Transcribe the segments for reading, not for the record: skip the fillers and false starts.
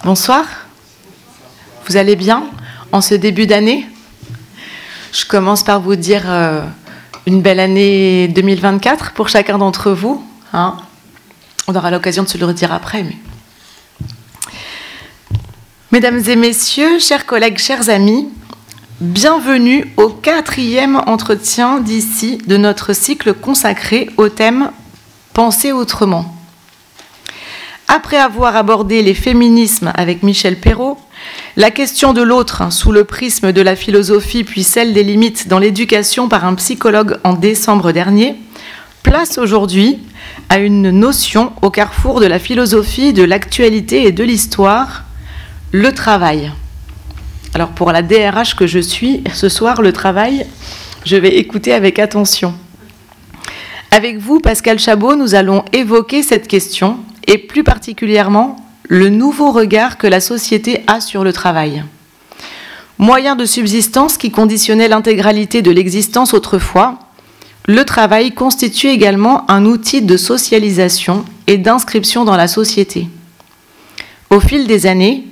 Bonsoir. Vous allez bien en ce début d'année? Je commence par vous dire une belle année 2024 pour chacun d'entre vous. Hein, on aura l'occasion de se le redire après. Mesdames et messieurs, chers collègues, chers amis, bienvenue au 4e entretien d'ici de notre cycle consacré au thème « Penser autrement ». Après avoir abordé les féminismes avec Michel Perrault, la question de l'autre sous le prisme de la philosophie puis celle des limites dans l'éducation par un psychologue en décembre dernier, place aujourd'hui à une notion au carrefour de la philosophie, de l'actualité et de l'histoire, le travail. Alors pour la DRH que je suis, ce soir, le travail, je vais écouter avec attention. Avec vous, Pascal Chabot, nous allons évoquer cette question et plus particulièrement le nouveau regard que la société a sur le travail. Moyen de subsistance qui conditionnait l'intégralité de l'existence autrefois, le travail constitue également un outil de socialisation et d'inscription dans la société. Au fil des années,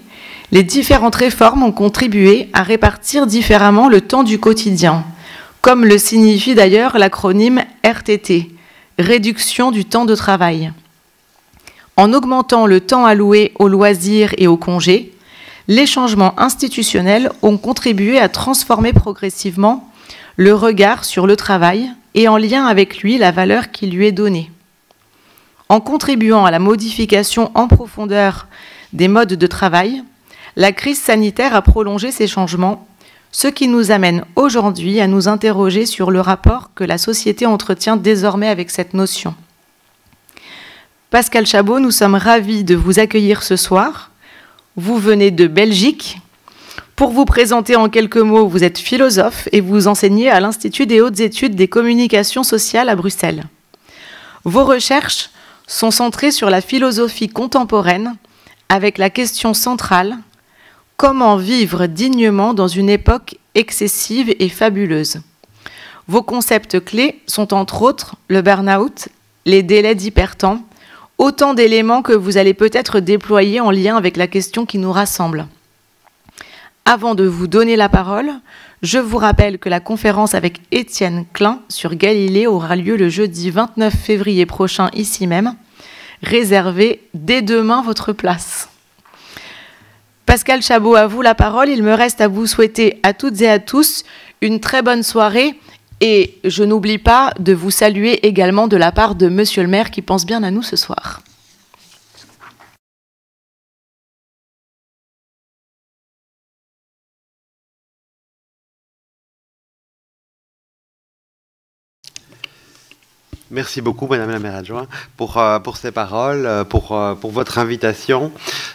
les différentes réformes ont contribué à répartir différemment le temps du quotidien, comme le signifie d'ailleurs l'acronyme RTT, réduction du temps de travail. En augmentant le temps alloué aux loisirs et aux congés, les changements institutionnels ont contribué à transformer progressivement le regard sur le travail et en lien avec lui la valeur qui lui est donnée. En contribuant à la modification en profondeur des modes de travail, la crise sanitaire a prolongé ces changements, ce qui nous amène aujourd'hui à nous interroger sur le rapport que la société entretient désormais avec cette notion. Pascal Chabot, nous sommes ravis de vous accueillir ce soir. Vous venez de Belgique. Pour vous présenter en quelques mots, vous êtes philosophe et vous enseignez à l'Institut des hautes études des communications sociales à Bruxelles. Vos recherches sont centrées sur la philosophie contemporaine avec la question centrale « Comment vivre dignement dans une époque excessive et fabuleuse ?» Vos concepts clés sont entre autres le burn-out, les délais d'hypertemps, autant d'éléments que vous allez peut-être déployer en lien avec la question qui nous rassemble. Avant de vous donner la parole, je vous rappelle que la conférence avec Étienne Klein sur Galilée aura lieu le jeudi 29 février prochain, ici même. Réservez dès demain votre place. Pascal Chabot, à vous la parole. Il me reste à vous souhaiter à toutes et à tous une très bonne soirée. Et je n'oublie pas de vous saluer également de la part de Monsieur le maire qui pense bien à nous ce soir. Merci beaucoup, Madame la maire adjointe, pour ces paroles, pour votre invitation.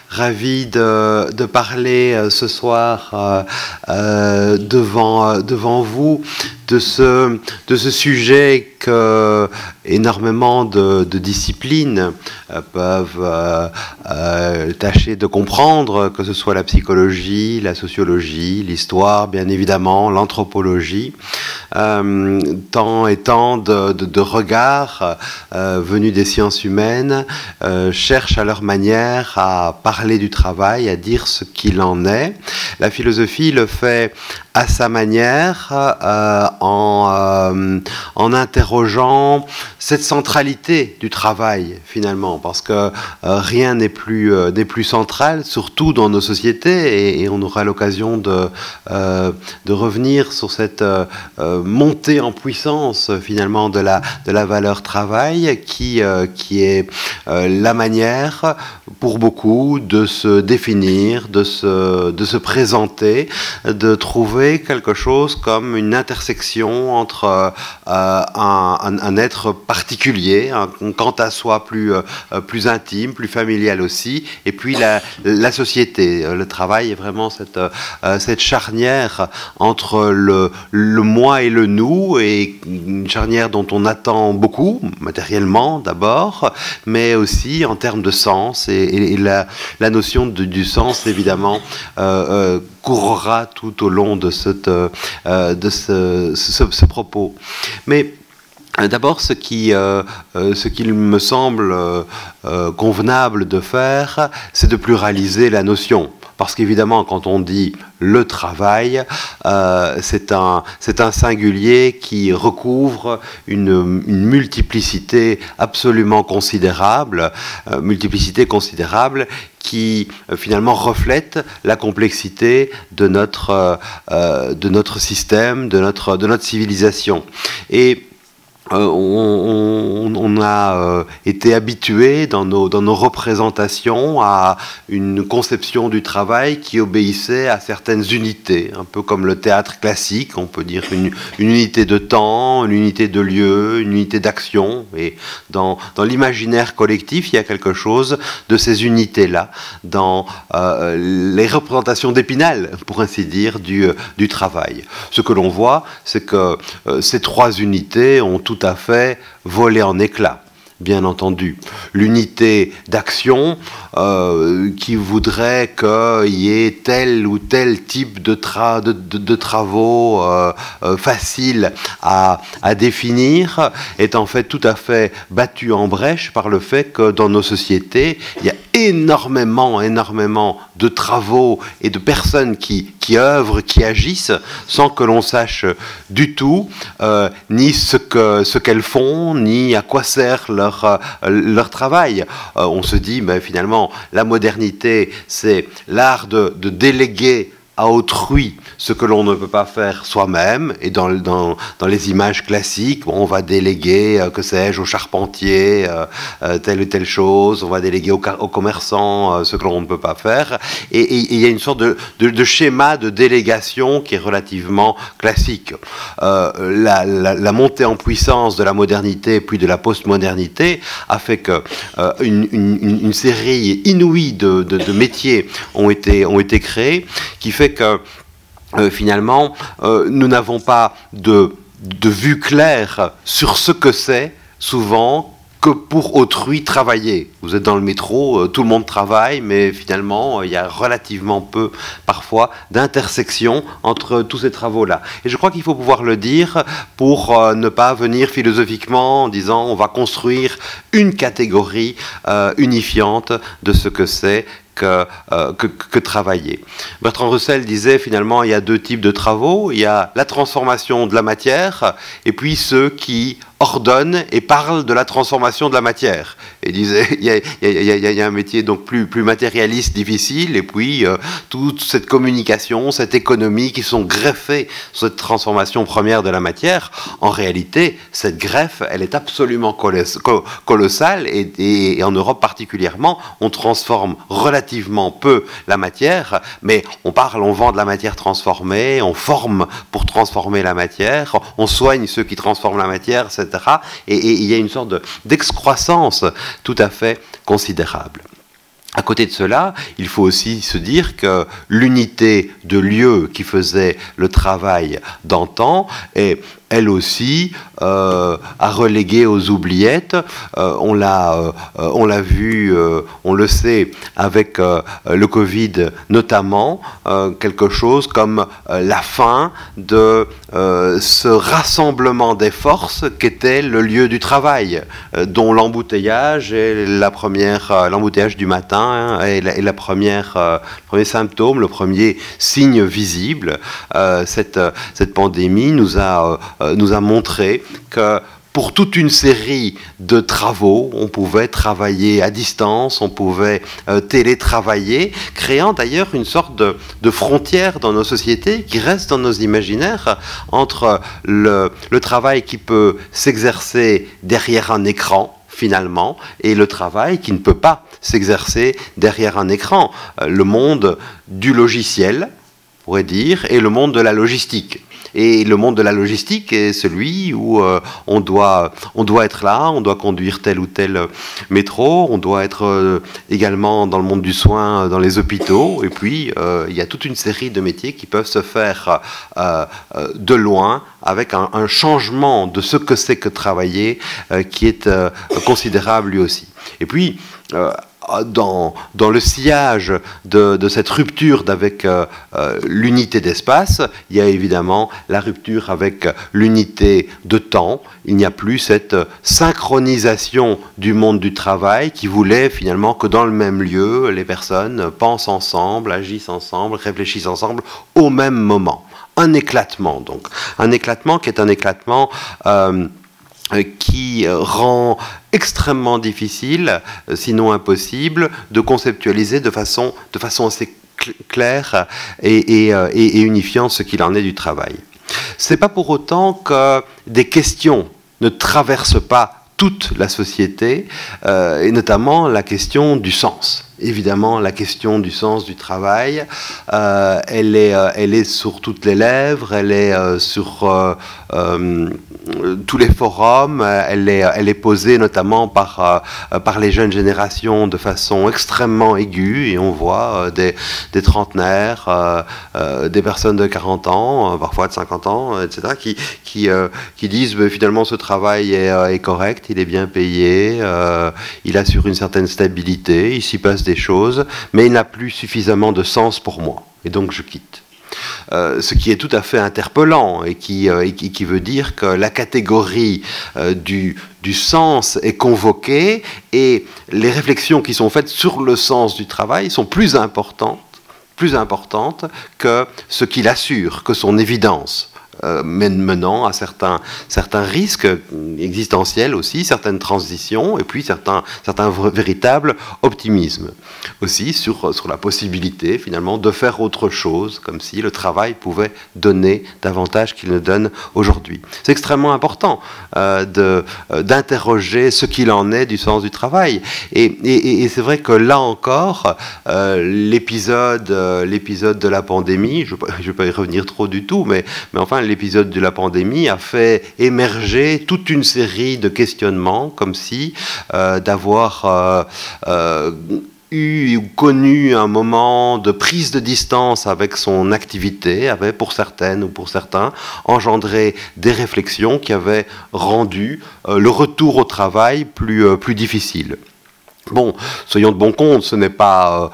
Ravi de parler ce soir devant vous de ce sujet que énormément de disciplines peuvent tâcher de comprendre, que ce soit la psychologie, la sociologie, l'histoire, bien évidemment, l'anthropologie, tant et tant de regards venus des sciences humaines cherchent à leur manière à parler du travail, à dire ce qu'il en est. La philosophie le fait à sa manière, en interrogeant cette centralité du travail, finalement, parce que rien n'est plus central, surtout dans nos sociétés, et on aura l'occasion de revenir sur cette montée en puissance, finalement, de la valeur travail, qui est la manière, pour beaucoup, de se définir, de se présenter, de trouver quelque chose comme une intersection entre un être particulier, quant à soi plus intime, plus familial aussi, et puis la société. Le travail est vraiment cette charnière entre le moi et le nous, et une charnière dont on attend beaucoup, matériellement d'abord, mais aussi en termes de sens, et la notion du sens, évidemment, courra tout au long de ce propos. Mais D'abord, ce qu'il me semble convenable de faire, c'est de pluraliser la notion. Parce qu'évidemment, quand on dit le travail, c'est un singulier qui recouvre une multiplicité absolument considérable, qui finalement reflète la complexité de notre système, de notre civilisation. Et on a été habitué dans nos représentations à une conception du travail qui obéissait à certaines unités, un peu comme le théâtre classique, on peut dire une unité de temps, une unité de lieu, une unité d'action. Et dans l'imaginaire collectif, il y a quelque chose de ces unités-là, dans les représentations d'Épinal, pour ainsi dire, du travail. Ce que l'on voit, c'est que ces trois unités ont tout à fait volé en éclats, bien entendu. L'unité d'action qui voudrait qu'il y ait tel ou tel type de travaux faciles à définir est en fait tout à fait battue en brèche par le fait que dans nos sociétés, il y a énormément de travaux et de personnes qui œuvrent, qui agissent, sans que l'on sache du tout ni ce qu'elles font, ni à quoi sert leur travail. On se dit, mais finalement, la modernité, c'est l'art de déléguer à autrui ce que l'on ne peut pas faire soi-même. Et dans les images classiques, on va déléguer, que sais-je, au charpentier telle ou telle chose, on va déléguer aux commerçants ce que l'on ne peut pas faire. Et il y a une sorte de schéma de délégation qui est relativement classique. La montée en puissance de la modernité puis de la postmodernité a fait que une série inouïe de métiers ont été créés, qui fait que finalement nous n'avons pas de vue claire sur ce que c'est souvent que pour autrui travailler. Vous êtes dans le métro, tout le monde travaille, mais finalement il y a relativement peu parfois d'intersection entre tous ces travaux-là. Et je crois qu'il faut pouvoir le dire pour ne pas venir philosophiquement en disant on va construire une catégorie unifiante de ce que c'est que travailler. Bertrand Russell disait finalement il y a deux types de travaux, il y a la transformation de la matière et puis ceux qui ordonnent et parlent de la transformation de la matière. Et disait il y a un métier donc plus matérialiste, difficile, et puis toute cette communication, cette économie qui sont greffées sur cette transformation première de la matière. En réalité, cette greffe, elle est absolument colossale et en Europe particulièrement, on transforme relativement peu la matière, mais on vend de la matière transformée, on forme pour transformer la matière, on soigne ceux qui transforment la matière, etc. Et il y a une sorte d'excroissance tout à fait considérable. À côté de cela, il faut aussi se dire que l'unité de lieu qui faisait le travail d'antan est elle aussi à reléguer aux oubliettes. On l'a vu, on le sait avec le Covid notamment, quelque chose comme la fin de ce rassemblement des forces qu'était le lieu du travail, dont l'embouteillage est l'embouteillage du matin est le premier symptôme, le premier signe visible. Cette pandémie nous a montré que pour toute une série de travaux, on pouvait travailler à distance, on pouvait télétravailler, créant d'ailleurs une sorte de frontière dans nos sociétés qui reste dans nos imaginaires entre le travail qui peut s'exercer derrière un écran, finalement, et le travail qui ne peut pas s'exercer derrière un écran. Le monde du logiciel, on pourrait dire, et le monde de la logistique. Et le monde de la logistique est celui où on doit être là, on doit conduire tel ou tel métro, on doit être également dans le monde du soin, dans les hôpitaux, et puis il y a toute une série de métiers qui peuvent se faire de loin, avec un changement de ce que c'est que travailler qui est considérable lui aussi. Et puis, dans le sillage de cette rupture avec l'unité d'espace, il y a évidemment la rupture avec l'unité de temps. Il n'y a plus cette synchronisation du monde du travail qui voulait finalement que dans le même lieu, les personnes pensent ensemble, agissent ensemble, réfléchissent ensemble au même moment. Un éclatement, donc. Un éclatement qui est un éclatement qui rend extrêmement difficile, sinon impossible, de conceptualiser de façon assez claire et unifiante ce qu'il en est du travail. Ce n'est pas pour autant que des questions ne traversent pas toute la société, et notamment la question du sens. Évidemment, la question du sens du travail, elle est sur toutes les lèvres, elle est sur tous les forums, elle est posée notamment par les jeunes générations de façon extrêmement aiguë, et on voit des trentenaires, des personnes de 40 ans, parfois de 50 ans, etc., qui disent finalement ce travail est correct, il est bien payé, il assure une certaine stabilité, il s'y passe des choses, mais il n'a plus suffisamment de sens pour moi, et donc je quitte. Ce qui est tout à fait interpellant et qui veut dire que la catégorie du sens est convoquée et les réflexions qui sont faites sur le sens du travail sont plus importantes que ce qu'il assure, que son évidence. Menant à certains risques existentiels aussi, certaines transitions, et puis certains véritables optimismes. Aussi sur la possibilité, finalement, de faire autre chose, comme si le travail pouvait donner davantage qu'il ne donne aujourd'hui. C'est extrêmement important d'interroger ce qu'il en est du sens du travail. Et c'est vrai que là encore, l'épisode de la pandémie, je ne vais pas y revenir trop du tout, mais enfin, l'épisode de la pandémie a fait émerger toute une série de questionnements, comme si d'avoir eu ou connu un moment de prise de distance avec son activité avait, pour certaines ou pour certains, engendré des réflexions qui avaient rendu le retour au travail plus difficile. Bon, soyons de bon compte, ce n'est pas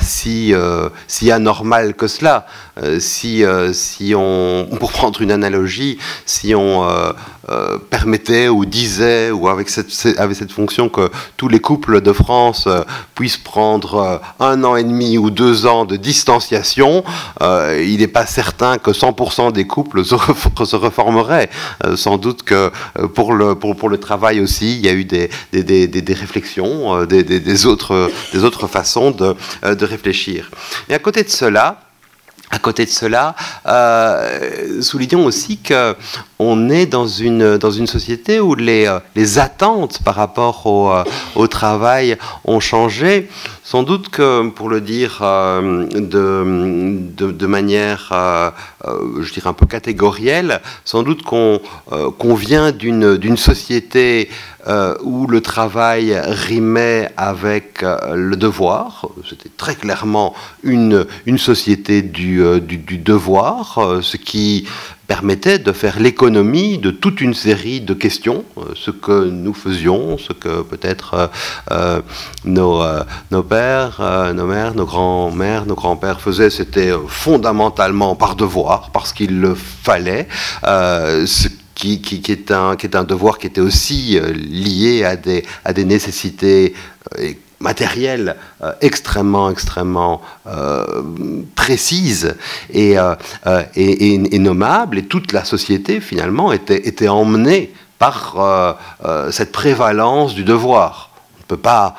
si anormal que cela. Pour prendre une analogie, si on permettait ou disait, ou avec cette fonction que tous les couples de France puissent prendre 1 an et demi ou 2 ans de distanciation, il n'est pas certain que 100% des couples se reformeraient. Sans doute que pour le travail aussi, il y a eu des réflexions, des autres façons de réfléchir. Et à côté de cela, soulignons aussi qu'on est dans une société où les attentes par rapport au travail ont changé. Sans doute que, pour le dire de manière, je dirais, un peu catégorielle, sans doute qu'on vient d'une société où le travail rimait avec le devoir. C'était très clairement une société du devoir, ce qui permettait de faire l'économie de toute une série de questions, ce que nous faisions, ce que peut-être nos pères, nos mères, nos grands-mères, nos grands-pères faisaient, c'était fondamentalement par devoir, parce qu'il le fallait, ce qui est un devoir qui était aussi lié à des nécessités matérielles extrêmement précises et nommables, et toute la société finalement était emmenée par cette prévalence du devoir. On ne peut pas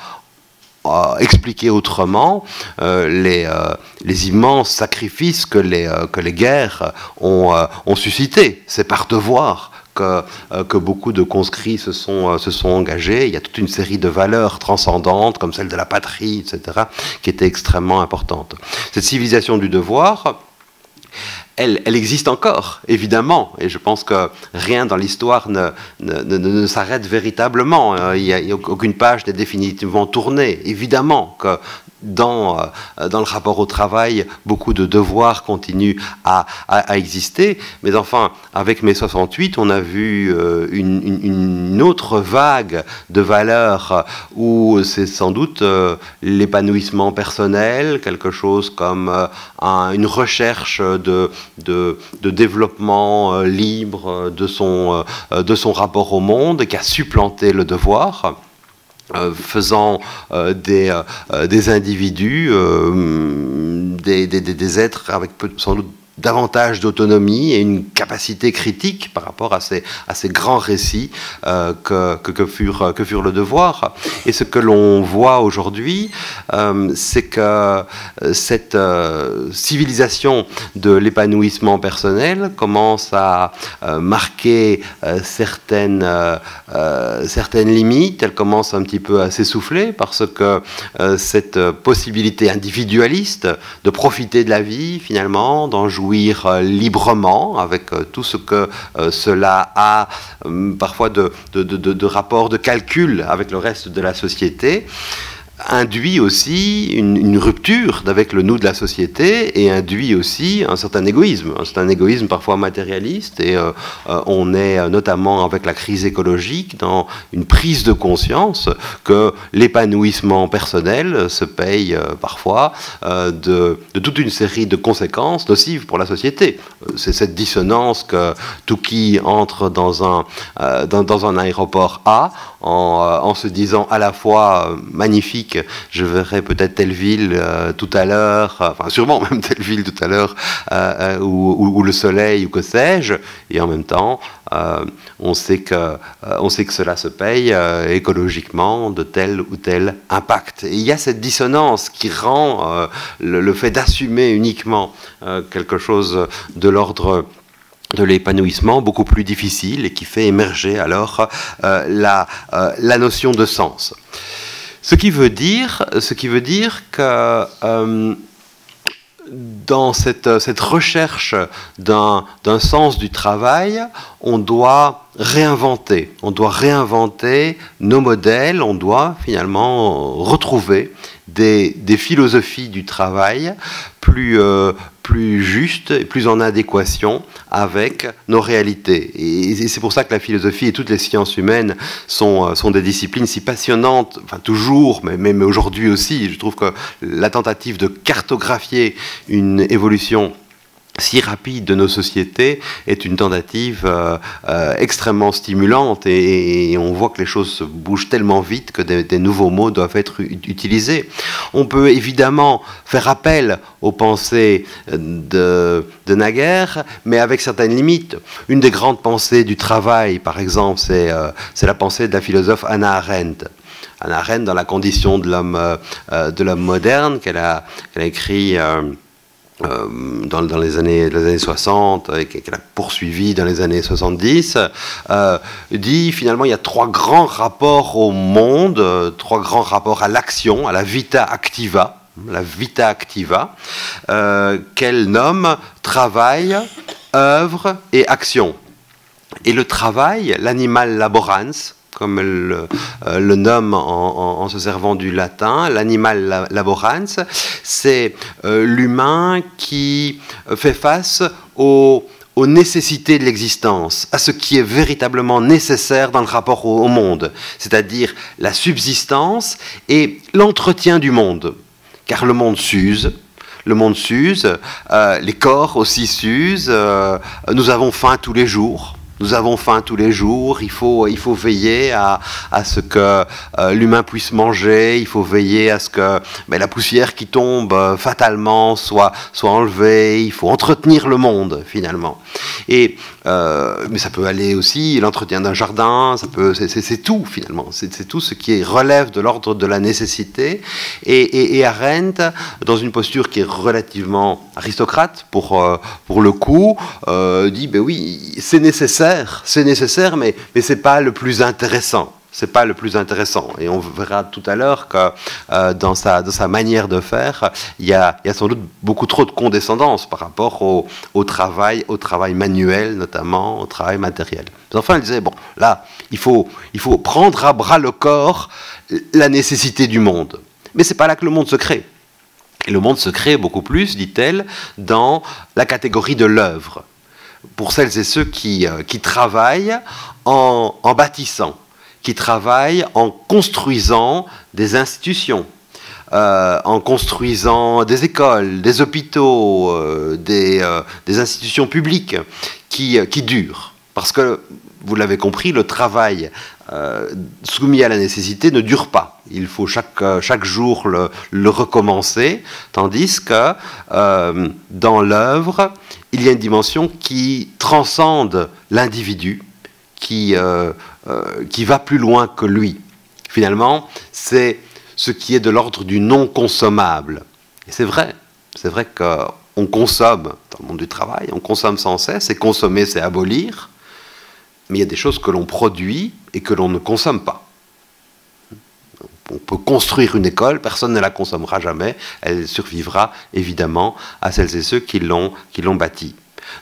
expliquer autrement les immenses sacrifices que les guerres ont suscités. C'est par devoir que beaucoup de conscrits se sont engagés. Il y a toute une série de valeurs transcendantes, comme celle de la patrie, etc., qui étaient extrêmement importantes. Cette civilisation du devoir, elle existe encore, évidemment, et je pense que rien dans l'histoire ne s'arrête véritablement. Il n'y a aucune page n'est définitivement tournée. Évidemment que dans le rapport au travail, beaucoup de devoirs continuent à exister. Mais enfin, avec mai 68, on a vu une autre vague de valeurs où c'est sans doute l'épanouissement personnel, quelque chose comme une recherche de développement libre de son rapport au monde qui a supplanté le devoir. Faisant des individus, des êtres avec sans doute davantage d'autonomie et une capacité critique par rapport à ces grands récits que furent le devoir. Et ce que l'on voit aujourd'hui, c'est que cette civilisation de l'épanouissement personnel commence à marquer certaines limites. Elle commence un petit peu à s'essouffler parce que cette possibilité individualiste de profiter de la vie, finalement, d'en jouir librement, avec tout ce que cela a parfois de rapport, de calcul avec le reste de la société, induit aussi une rupture avec le nous de la société et induit aussi un certain égoïsme parfois matérialiste. Et on est notamment avec la crise écologique dans une prise de conscience que l'épanouissement personnel se paye parfois de toute une série de conséquences nocives pour la société. C'est cette dissonance que tout qui entre dans un aéroport a en se disant à la fois magnifique, je verrai peut-être telle ville tout à l'heure, enfin sûrement même telle ville tout à l'heure, ou le soleil, ou que sais-je, et en même temps, on sait que cela se paye écologiquement de tel ou tel impact. Et il y a cette dissonance qui rend le fait d'assumer uniquement quelque chose de l'ordre de l'épanouissement beaucoup plus difficile et qui fait émerger alors la notion de sens. Ce qui veut dire que dans cette recherche d'un sens du travail, on doit réinventer nos modèles, on doit finalement retrouver des philosophies du travail plus justes et plus en adéquation avec nos réalités. Et c'est pour ça que la philosophie et toutes les sciences humaines sont des disciplines si passionnantes, enfin toujours, mais aujourd'hui aussi. Je trouve que la tentative de cartographier une évolution si rapide de nos sociétés est une tentative extrêmement stimulante et on voit que les choses bougent tellement vite que des nouveaux mots doivent être utilisés. On peut évidemment faire appel aux pensées de naguère, mais avec certaines limites. Une des grandes pensées du travail, par exemple, c'est la pensée de la philosophe Hannah Arendt. Hannah Arendt, dans La condition de l'homme moderne, qu'elle a écrit dans les années 60 et qu'elle a poursuivi dans les années 70, dit finalement il y a trois grands rapports au monde, trois grands rapports à l'action, à la vita activa, qu'elle nomme travail, œuvre et action. Et le travail, l'animal laborans, comme elle le nomme en se servant du latin, l'animal laborans, c'est l'humain qui fait face aux nécessités de l'existence, à ce qui est véritablement nécessaire dans le rapport au monde, c'est-à-dire la subsistance et l'entretien du monde. Car le monde s'use, les corps aussi s'usent, nous avons faim tous les jours. Il faut veiller à ce que l'humain puisse manger, il faut veiller à ce que la poussière qui tombe fatalement soit enlevée, il faut entretenir le monde finalement. Mais ça peut aller aussi, l'entretien d'un jardin, c'est tout finalement, c'est tout ce qui relève de l'ordre de la nécessité. Et Arendt, dans une posture qui est relativement aristocrate pour le coup, dit oui, c'est nécessaire, mais c'est pas le plus intéressant. Et on verra tout à l'heure que dans sa manière de faire, il y a sans doute beaucoup trop de condescendance par rapport au travail manuel, notamment au travail matériel. Mais enfin, elle disait, là, il faut prendre à bras le corps la nécessité du monde. Mais ce n'est pas là que le monde se crée. Et le monde se crée beaucoup plus, dit-elle, dans la catégorie de l'œuvre. Pour celles et ceux qui travaillent en bâtissant, qui travaillent en construisant des institutions, en construisant des écoles, des hôpitaux, des institutions publiques qui durent. Parce que, vous l'avez compris, le travail soumis à la nécessité ne dure pas. Il faut chaque jour le recommencer, tandis que dans l'œuvre, il y a une dimension qui transcende l'individu, qui va plus loin que lui. Finalement, c'est ce qui est de l'ordre du non consommable. Et c'est vrai qu'on consomme, dans le monde du travail, on consomme sans cesse, et consommer, c'est abolir, mais il y a des choses que l'on produit et que l'on ne consomme pas. On peut construire une école, personne ne la consommera jamais, elle survivra évidemment à celles et ceux qui l'ont bâtie.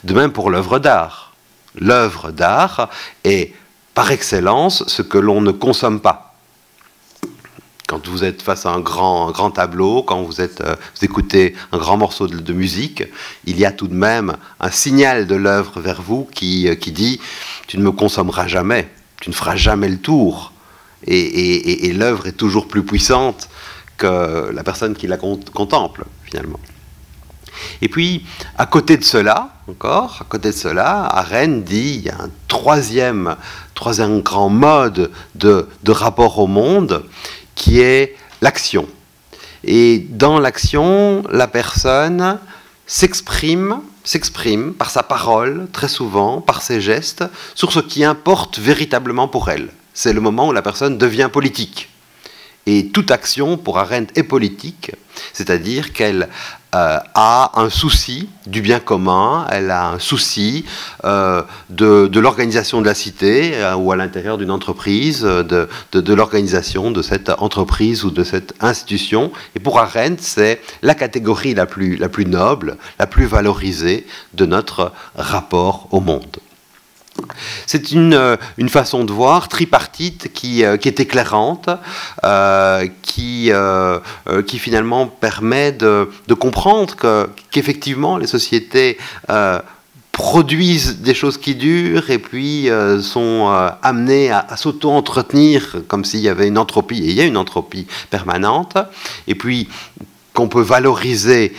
De même pour l'œuvre d'art. L'œuvre d'art est par excellence ce que l'on ne consomme pas. Quand vous êtes face à un grand tableau, quand vous écoutez un grand morceau de musique, il y a tout de même un signal de l'œuvre vers vous qui dit « tu ne me consommeras jamais, tu ne feras jamais le tour ». Et l'œuvre est toujours plus puissante que la personne qui la contemple, finalement. Et puis, à côté de cela, Arendt dit il y a un troisième grand mode de rapport au monde qui est l'action. Et dans l'action, la personne s'exprime par sa parole, très souvent, par ses gestes, sur ce qui importe véritablement pour elle. C'est le moment où la personne devient politique. Et toute action, pour Arendt, est politique, c'est-à-dire qu'elle a un souci du bien commun, elle a un souci de l'organisation de la cité ou à l'intérieur d'une entreprise, de l'organisation de cette entreprise ou de cette institution. Et pour Arendt, c'est la catégorie la plus noble, la plus valorisée de notre rapport au monde. C'est une façon de voir tripartite qui est éclairante, qui finalement permet de comprendre qu'effectivement les sociétés produisent des choses qui durent et puis sont amenées à s'auto-entretenir comme s'il y avait une entropie, et il y a une entropie permanente, et puis qu'on peut valoriser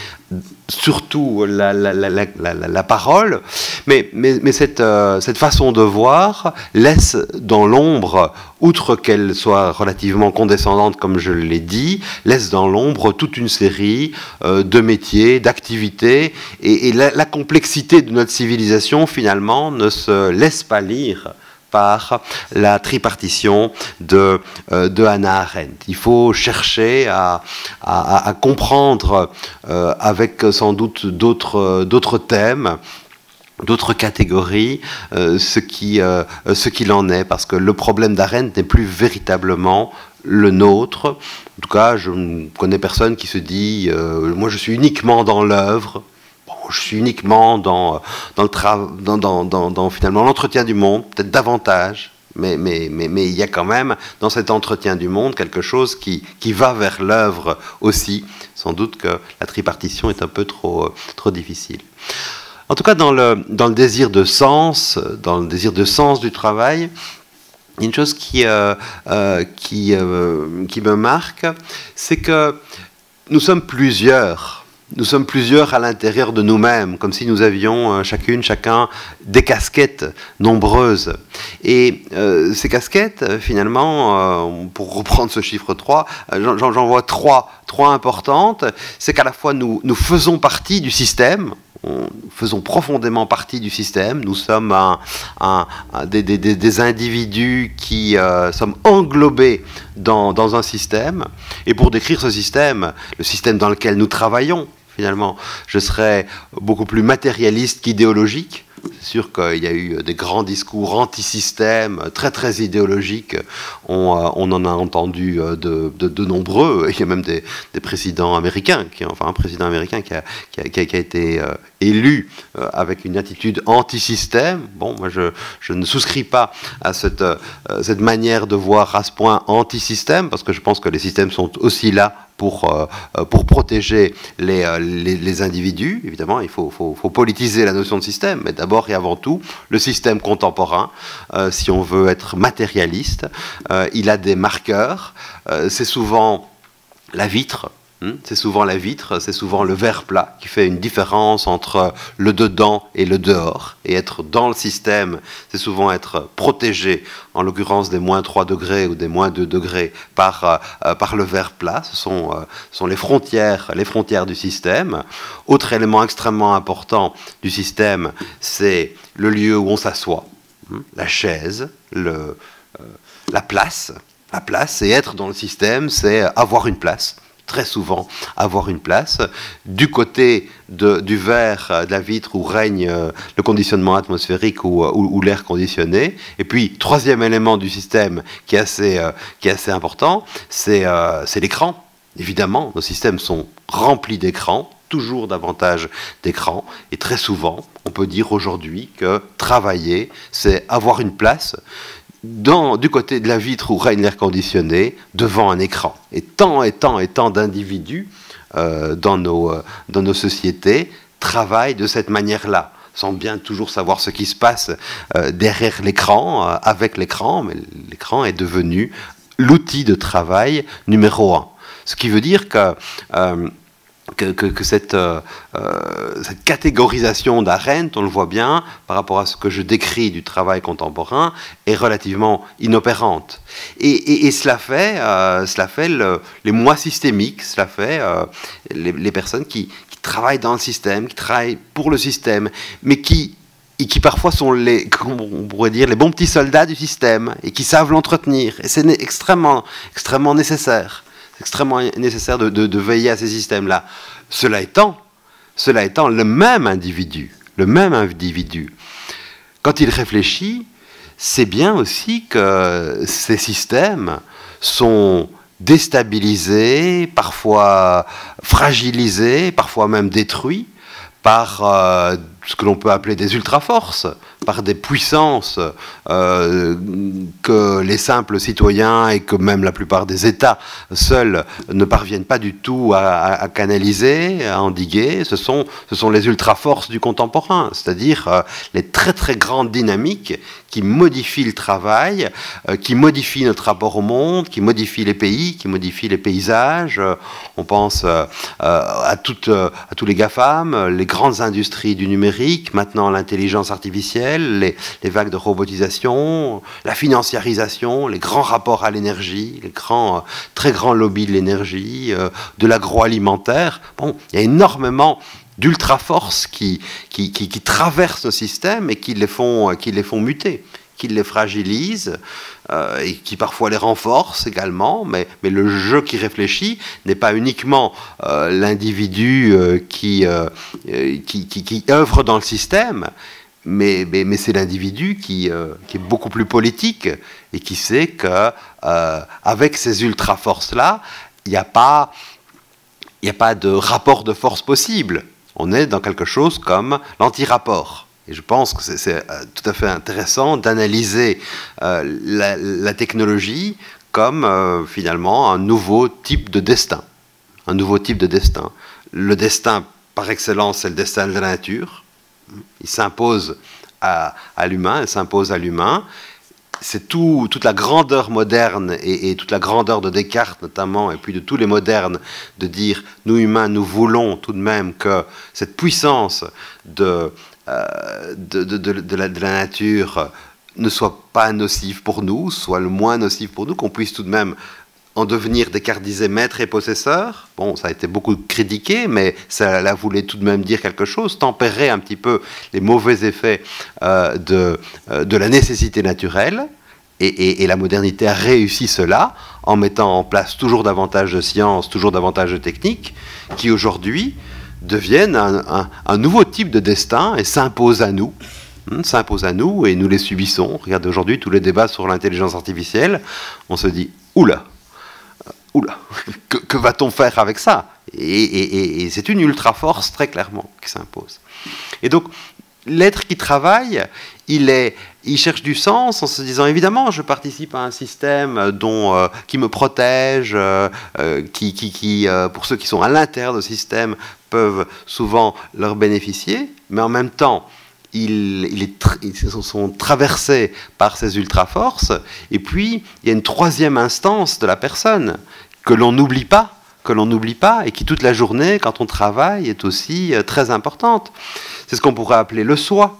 surtout la parole, mais cette façon de voir laisse dans l'ombre, outre qu'elle soit relativement condescendante, comme je l'ai dit, laisse dans l'ombre toute une série de métiers, d'activités, et la complexité de notre civilisation, finalement, ne se laisse pas lire par la tripartition de Hannah Arendt. Il faut chercher à comprendre avec sans doute d'autres thèmes, d'autres catégories, ce qu'il en est, parce que le problème d'Arendt n'est plus véritablement le nôtre. En tout cas, je ne connais personne qui se dit moi je suis uniquement dans l'œuvre. Je suis uniquement dans finalement l'entretien du monde, peut-être davantage, mais il y a quand même dans cet entretien du monde quelque chose qui va vers l'œuvre aussi. Sans doute que la tripartition est un peu trop difficile. En tout cas, dans le désir de sens, du travail, il y a une chose qui me marque, c'est que nous sommes plusieurs. Nous sommes plusieurs à l'intérieur de nous-mêmes, comme si nous avions chacun des casquettes nombreuses. Et ces casquettes, finalement, pour reprendre ce chiffre 3, j'en vois trois importantes. C'est qu'à la fois nous faisons partie du système, nous faisons profondément partie du système, nous sommes des individus qui sommes englobés dans un système. Et pour décrire ce système, le système dans lequel nous travaillons, finalement, je serais beaucoup plus matérialiste qu'idéologique. C'est sûr qu'il y a eu des grands discours anti-système, très très idéologiques. On en a entendu de nombreux. Il y a même des présidents américains, enfin un président américain qui a été élu avec une attitude anti-système. Bon, moi je ne souscris pas à cette manière de voir à ce point anti-système, parce que je pense que les systèmes sont aussi là pour protéger les individus. Évidemment, il faut politiser la notion de système, mais d'abord et avant tout, le système contemporain, si on veut être matérialiste, il a des marqueurs. C'est souvent la vitre. C'est souvent la vitre, c'est souvent le verre plat qui fait une différence entre le dedans et le dehors. Et être dans le système, c'est souvent être protégé, en l'occurrence des moins 3 degrés ou des moins 2 degrés, par le verre plat. Ce sont les frontières du système. Autre élément extrêmement important du système, c'est le lieu où on s'assoit, la chaise, la place. La place, c'est être dans le système, c'est avoir une place. Très souvent avoir une place. Du côté du verre, de la vitre, où règne le conditionnement atmosphérique ou l'air conditionné. Et puis, troisième élément du système qui est assez important, c'est l'écran. Évidemment, nos systèmes sont remplis d'écrans, toujours davantage d'écrans. Et très souvent, on peut dire aujourd'hui que travailler, c'est avoir une place du côté de la vitre où règne l'air conditionné, devant un écran. Et tant d'individus dans nos sociétés travaillent de cette manière-là, sans bien toujours savoir ce qui se passe derrière l'écran, avec l'écran, mais l'écran est devenu l'outil de travail numéro 1. Ce qui veut dire que cette catégorisation d'Arendt, on le voit bien, par rapport à ce que je décris du travail contemporain, est relativement inopérante. Et cela fait les moins systémiques, cela fait les personnes qui travaillent dans le système, qui travaillent pour le système, mais qui parfois sont on pourrait dire, les bons petits soldats du système, et qui savent l'entretenir. Et c'est extrêmement nécessaire. C'est extrêmement nécessaire de veiller à ces systèmes-là. Cela étant, le même individu, quand il réfléchit, c'est bien aussi que ces systèmes sont déstabilisés, parfois fragilisés, parfois même détruits par ce que l'on peut appeler des ultra-forces, par des puissances que les simples citoyens et que même la plupart des États seuls ne parviennent pas du tout à canaliser, à endiguer. Ce sont les ultra-forces du contemporain, c'est-à-dire les très très grandes dynamiques qui modifient le travail, qui modifient notre rapport au monde, qui modifient les pays, qui modifient les paysages. On pense à tous les GAFAM, les grandes industries du numérique, maintenant l'intelligence artificielle, les vagues de robotisation, la financiarisation, les grands rapports à l'énergie, les très grands lobbies de l'énergie, de l'agroalimentaire. Bon, il y a énormément d'ultra-forces qui traversent nos systèmes et qui les font muter, qui les fragilisent et qui parfois les renforcent également, mais le jeu qui réfléchit n'est pas uniquement l'individu qui œuvre dans le système, mais c'est l'individu qui est beaucoup plus politique et qui sait que avec ces ultra-forces-là, il n'y a pas de rapport de force possible. On est dans quelque chose comme l'anti-rapport. Et je pense que c'est tout à fait intéressant d'analyser la technologie comme finalement un nouveau type de destin. Un nouveau type de destin. Le destin, par excellence, c'est le destin de la nature. Il s'impose à l'humain, elle s'impose à l'humain. C'est toute la grandeur moderne et toute la grandeur de Descartes notamment, et puis de tous les modernes, de dire, nous humains, nous voulons tout de même que cette puissance de la nature ne soit pas nocive pour nous, soit le moins nocive pour nous, qu'on puisse tout de même en devenir, Descartes disait, maître et possesseur. Bon, ça a été beaucoup critiqué, mais ça voulait tout de même dire quelque chose, tempérer un petit peu les mauvais effets de la nécessité naturelle. Et la modernité a réussi cela en mettant en place toujours davantage de sciences, toujours davantage de techniques, qui aujourd'hui deviennent un nouveau type de destin et s'imposent à nous. s'imposent à nous et nous les subissons. Regardez aujourd'hui tous les débats sur l'intelligence artificielle, on se dit oula, oula, que va-t-on faire avec ça? Et c'est une ultra-force très clairement qui s'impose. Et donc l'être qui travaille, il cherche du sens en se disant évidemment je participe à un système qui me protège, qui pour ceux qui sont à l'intérieur de ce système peuvent souvent leur bénéficier, mais en même temps ils sont traversés par ces ultra-forces. Et puis il y a une troisième instance de la personne que l'on n'oublie pas, et qui toute la journée, quand on travaille, est aussi très importante. C'est ce qu'on pourrait appeler le soi.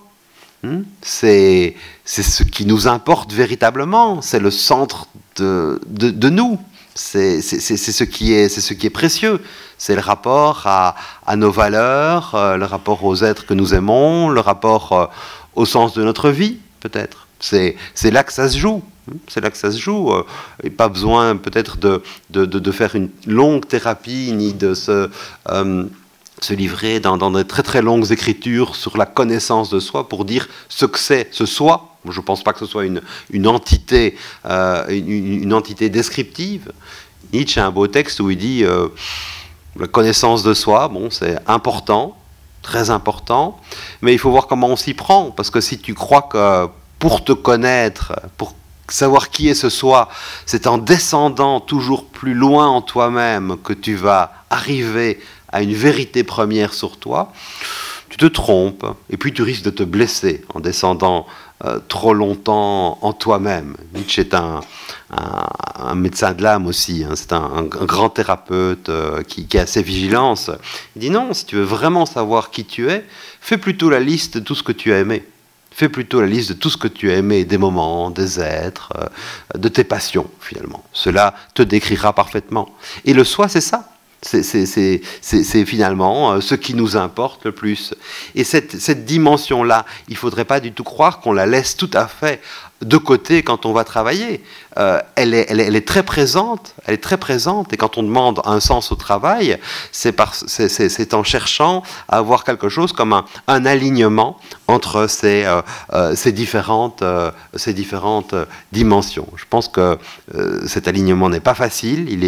C'est ce qui nous importe véritablement, c'est le centre de nous, c'est ce qui est précieux, c'est le rapport à nos valeurs, le rapport aux êtres que nous aimons, le rapport au sens de notre vie, peut-être. C'est là que ça se joue. C'est là que ça se joue. Et pas besoin peut-être de faire une longue thérapie, ni de se livrer dans des très très longues écritures sur la connaissance de soi pour dire ce que c'est ce soi. Je ne pense pas que ce soit une entité descriptive. Nietzsche a un beau texte où il dit la connaissance de soi, bon, c'est important, très important, mais il faut voir comment on s'y prend, parce que si tu crois que pour te connaître, pour savoir qui est ce soi, c'est en descendant toujours plus loin en toi-même que tu vas arriver à une vérité première sur toi, tu te trompes, et puis tu risques de te blesser en descendant trop longtemps en toi-même. Nietzsche est un médecin de l'âme aussi, c'est un grand thérapeute qui a ses vigilances. Il dit non, si tu veux vraiment savoir qui tu es, fais plutôt la liste de tout ce que tu as aimé. Fais plutôt la liste de tout ce que tu as aimé, des moments, des êtres, de tes passions, finalement. Cela te décrira parfaitement. Et le soi, c'est ça. C'est finalement ce qui nous importe le plus. Et cette dimension-là, il ne faudrait pas du tout croire qu'on la laisse tout à fait de côté quand on va travailler. Elle est très présente, et quand on demande un sens au travail, c'est en cherchant à avoir quelque chose comme un alignement entre ces différentes dimensions. Je pense que cet alignement n'est pas facile, il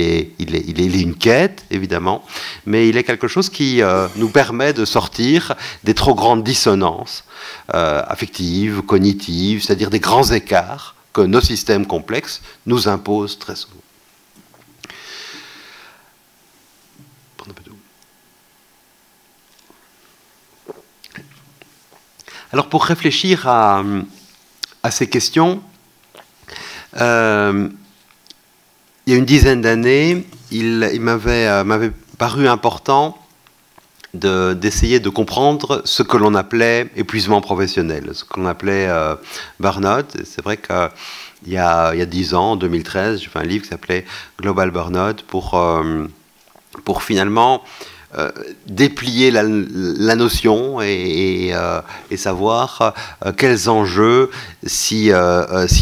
est une quête, évidemment, mais il est quelque chose qui nous permet de sortir des trop grandes dissonances affectives, cognitives, c'est-à-dire des grands écarts que nos systèmes complexes nous imposent très souvent. Alors pour réfléchir à ces questions, il y a une dizaine d'années, il m'avait paru important d'essayer de comprendre ce que l'on appelait épuisement professionnel, ce qu'on appelait burn-out. C'est vrai qu'il y a 10 ans, en 2013, j'ai fait un livre qui s'appelait Global Burn-out pour finalement déplier la notion et savoir quels enjeux s'y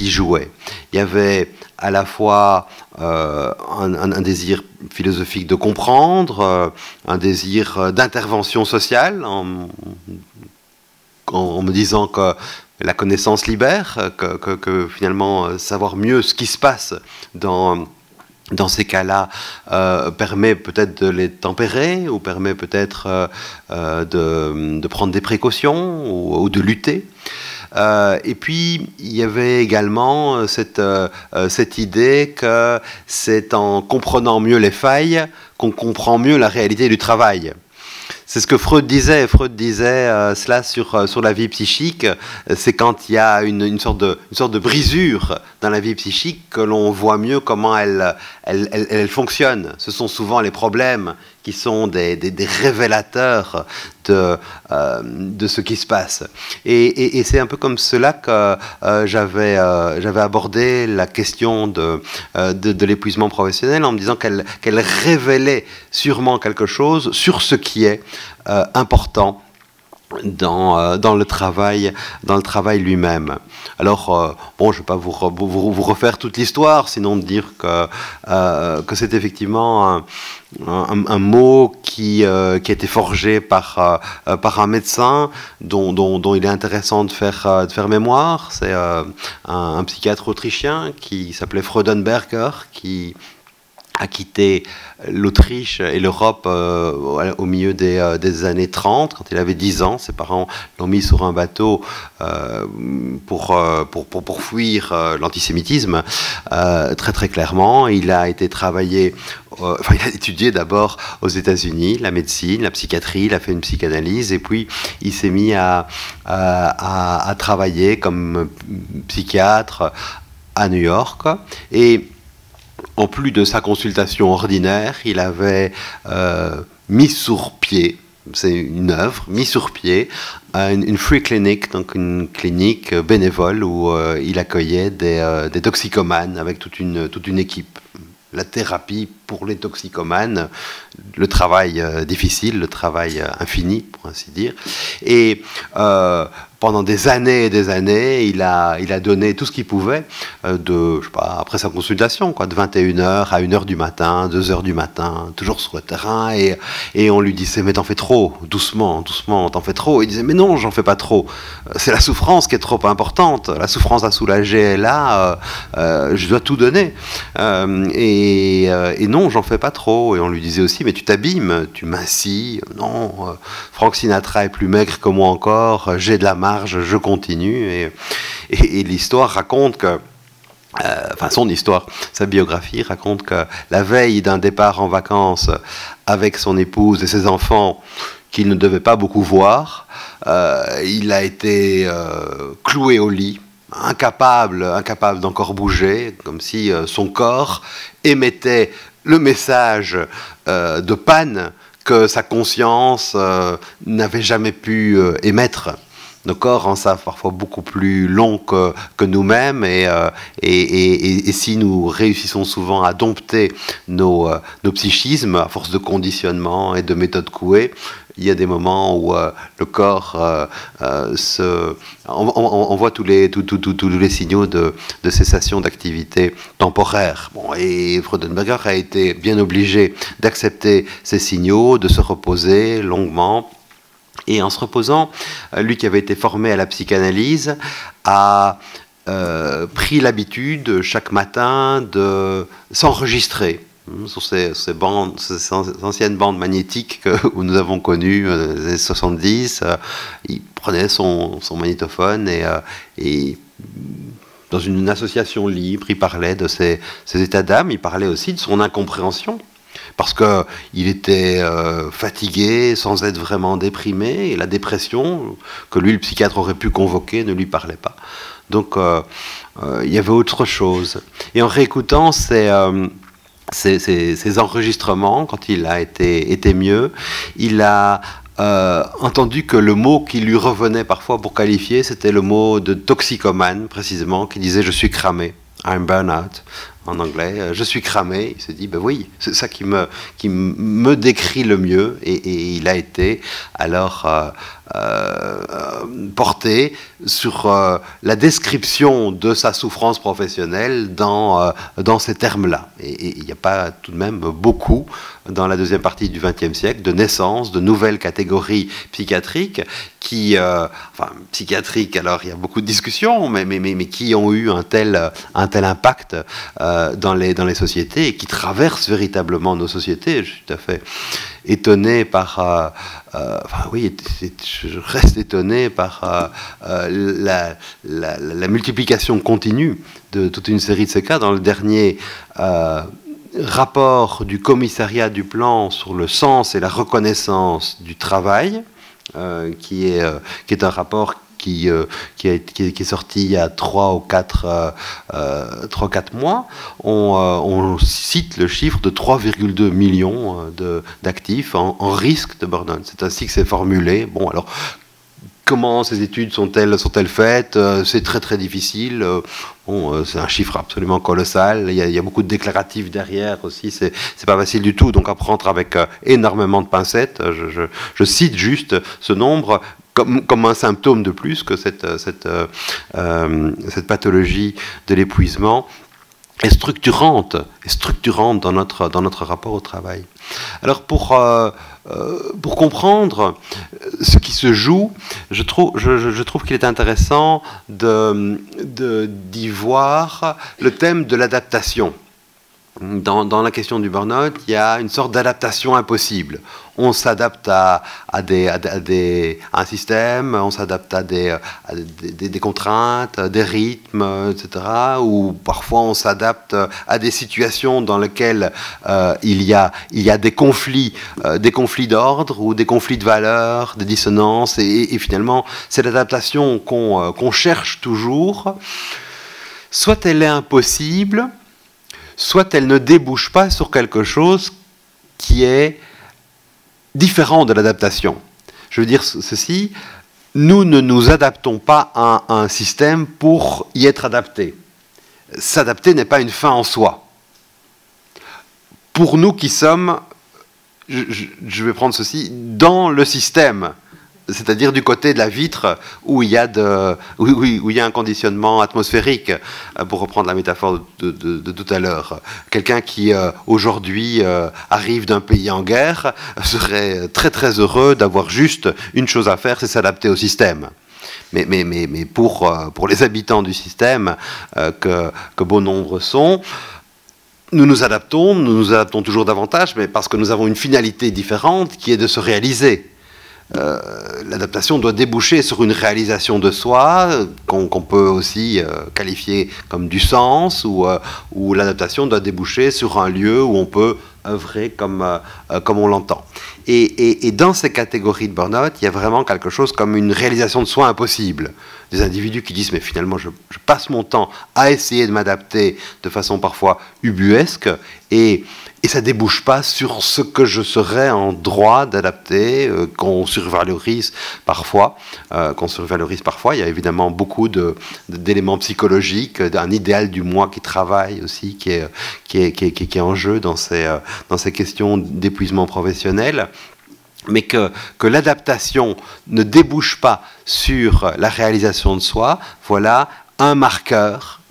jouaient. Il y avait à la fois un désir philosophique de comprendre, un désir d'intervention sociale, en me disant que la connaissance libère, que finalement savoir mieux ce qui se passe dans ces cas-là, permet peut-être de les tempérer, ou permet peut-être de prendre des précautions, ou de lutter. Et puis, il y avait également cette idée que c'est en comprenant mieux les failles qu'on comprend mieux la réalité du travail. C'est ce que Freud disait. Freud disait cela sur la vie psychique. C'est quand il y a une sorte de brisure dans la vie psychique que l'on voit mieux comment elle fonctionne. Ce sont souvent les problèmes qui sont des révélateurs de ce qui se passe. Et c'est un peu comme cela que j'avais abordé la question de l'épuisement professionnel, en me disant qu'elle révélait sûrement quelque chose sur ce qui est important dans le travail lui-même. Alors, bon, je ne vais pas vous refaire toute l'histoire, sinon de dire que c'est effectivement un mot qui a été forgé par un médecin dont il est intéressant de faire mémoire. C'est un psychiatre autrichien qui s'appelait Freudenberger, qui a quitté l'Autriche et l'Europe au milieu des années 30, quand il avait 10 ans. Ses parents l'ont mis sur un bateau pour fuir l'antisémitisme, très très clairement. Il a été travaillé, il a étudié d'abord aux États-Unis la médecine, la psychiatrie, il a fait une psychanalyse, et puis il s'est mis à travailler comme psychiatre à New York. Et en plus de sa consultation ordinaire, il avait mis sur pied, c'est une œuvre, mis sur pied, une free clinic, donc une clinique bénévole où il accueillait des toxicomanes avec toute une équipe. La thérapie pour les toxicomanes, le travail difficile, le travail infini, pour ainsi dire. Et pendant des années et des années, il a donné tout ce qu'il pouvait, je sais pas, après sa consultation, quoi, de 21h à 1h du matin, 2h du matin, toujours sur le terrain, et on lui disait, mais t'en fais trop, doucement, doucement, t'en fais trop. Il disait, mais non, j'en fais pas trop, c'est la souffrance qui est trop importante, la souffrance à soulager est là, je dois tout donner, et non, j'en fais pas trop. Et on lui disait aussi, mais tu t'abîmes, tu mincis, non, Frank Sinatra est plus maigre que moi encore, j'ai de la marge, je continue. Et l'histoire raconte que, son histoire, sa biographie raconte que la veille d'un départ en vacances avec son épouse et ses enfants, qu'il ne devait pas beaucoup voir, il a été cloué au lit, incapable d'encore bouger, comme si son corps émettait le message de panne que sa conscience n'avait jamais pu émettre. Nos corps en savent parfois beaucoup plus long que nous-mêmes, et si nous réussissons souvent à dompter nos psychismes à force de conditionnement et de méthodes couées, il y a des moments où le corps on voit tous les signaux de cessation d'activité temporaire. Bon, et Freudenberger a été bien obligé d'accepter ces signaux, de se reposer longuement. Et en se reposant, lui qui avait été formé à la psychanalyse a pris l'habitude chaque matin de s'enregistrer sur ces anciennes bandes magnétiques que nous avons connues dans les années 70. Il prenait son magnétophone et dans une association libre, il parlait de ses états d'âme, il parlait aussi de son incompréhension. Parce qu'il était fatigué sans être vraiment déprimé, et la dépression que lui, le psychiatre, aurait pu convoquer ne lui parlait pas. Donc il y avait autre chose. Et en réécoutant ces enregistrements, quand il a été mieux, il a entendu que le mot qui lui revenait parfois pour qualifier, c'était le mot de toxicomane, précisément, qui disait « je suis cramé ». I'm burn out en anglais, je suis cramé. Il s'est dit, ben oui, c'est ça qui me décrit le mieux, et il a été alors porté sur la description de sa souffrance professionnelle dans ces termes-là. Et il n'y a pas tout de même beaucoup, dans la deuxième partie du XXe siècle, de naissance de nouvelles catégories psychiatriques psychiatriques, alors il y a beaucoup de discussions, mais qui ont eu un tel impact dans les sociétés, et qui traversent véritablement nos sociétés. Je suis tout à fait étonné par... je reste étonné par la multiplication continue de toute une série de ces cas. Dans le dernier rapport du commissariat du plan sur le sens et la reconnaissance du travail, qui est un rapport qui est sorti il y a 3 ou 4 mois, on cite le chiffre de 3,2 millions d'actifs en risque de burn-out. C'est ainsi que c'est formulé. Bon, alors, comment ces études sont-elles faites? C'est très très difficile. C'est un chiffre absolument colossal. Il y a beaucoup de déclaratifs derrière aussi. C'est pas facile du tout. Donc à prendre avec énormément de pincettes. Je cite juste ce nombre. comme un symptôme de plus que cette pathologie de l'épuisement est structurante dans notre rapport au travail. Alors pour comprendre ce qui se joue, je trouve qu'il est intéressant d'y voir le thème de l'adaptation. Dans la question du burn-out, il y a une sorte d'adaptation impossible. On s'adapte à un système, on s'adapte à des contraintes, des rythmes, etc. Ou parfois on s'adapte à des situations dans lesquelles il y a des conflits d'ordre ou des conflits de valeurs, des dissonances. Et finalement, cette adaptation qu'on cherche toujours, soit elle est impossible, soit elle ne débouche pas sur quelque chose qui est différent de l'adaptation. Je veux dire ceci, nous ne nous adaptons pas à un système pour y être adaptés. S'adapter n'est pas une fin en soi. Pour nous qui sommes, je vais prendre ceci, dans le système, c'est-à-dire du côté de la vitre où il y a un conditionnement atmosphérique, pour reprendre la métaphore de tout à l'heure. Quelqu'un qui aujourd'hui arrive d'un pays en guerre serait très très heureux d'avoir juste une chose à faire, c'est s'adapter au système. Mais pour les habitants du système, que bon nombre sont, nous nous adaptons toujours davantage, mais parce que nous avons une finalité différente qui est de se réaliser. L'adaptation doit déboucher sur une réalisation de soi qu'on peut aussi qualifier comme du sens, ou l'adaptation doit déboucher sur un lieu où on peut œuvrer comme on l'entend. Et dans ces catégories de burn-out, il y a vraiment quelque chose comme une réalisation de soi impossible. Des individus qui disent mais finalement je passe mon temps à essayer de m'adapter de façon parfois ubuesque et ça ne débouche pas sur ce que je serais en droit d'adapter, qu'on survalorise parfois. Il y a évidemment beaucoup d'éléments psychologiques, un idéal du moi qui travaille aussi, qui est en jeu dans ces questions d'épuisement professionnel. Mais que l'adaptation ne débouche pas sur la réalisation de soi, voilà un marqueur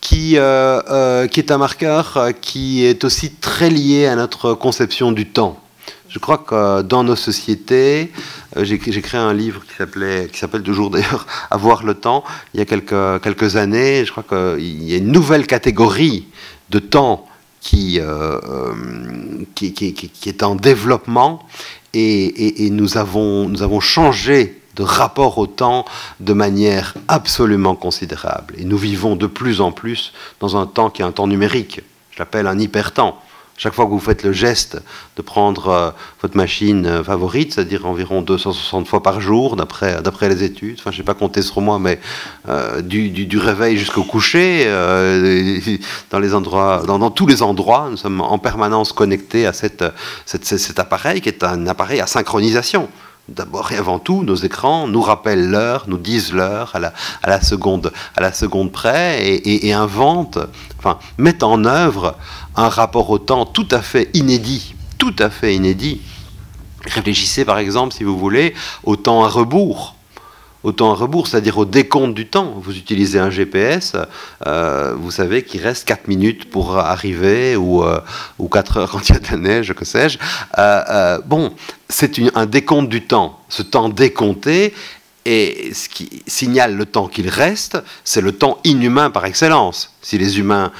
qui est un marqueur qui est aussi très lié à notre conception du temps. Je crois que dans nos sociétés, j'ai créé un livre qui s'appelle toujours d'ailleurs « Avoir le temps » il y a quelques années. Je crois qu'il y a une nouvelle catégorie de temps qui est en développement et nous avons changé de rapport au temps de manière absolument considérable. Et nous vivons de plus en plus dans un temps qui est un temps numérique. Je l'appelle un hypertemps. Chaque fois que vous faites le geste de prendre votre machine favorite, c'est-à-dire environ 260 fois par jour, d'après les études, enfin je ne sais pas compter sur moi, mais du réveil jusqu'au coucher, dans tous les endroits, nous sommes en permanence connectés à cet appareil qui est un appareil à synchronisation. D'abord et avant tout, nos écrans nous rappellent l'heure, nous disent l'heure à la seconde près et mettent en œuvre un rapport au temps tout à fait inédit. Réfléchissez par exemple, si vous voulez, au temps à rebours. C'est-à-dire au décompte du temps. Vous utilisez un GPS, vous savez qu'il reste 4 minutes pour arriver, ou 4 heures quand il y a de la neige, que sais-je. C'est un décompte du temps. Ce temps décompté, et ce qui signale le temps qu'il reste, c'est le temps inhumain par excellence. Si les humains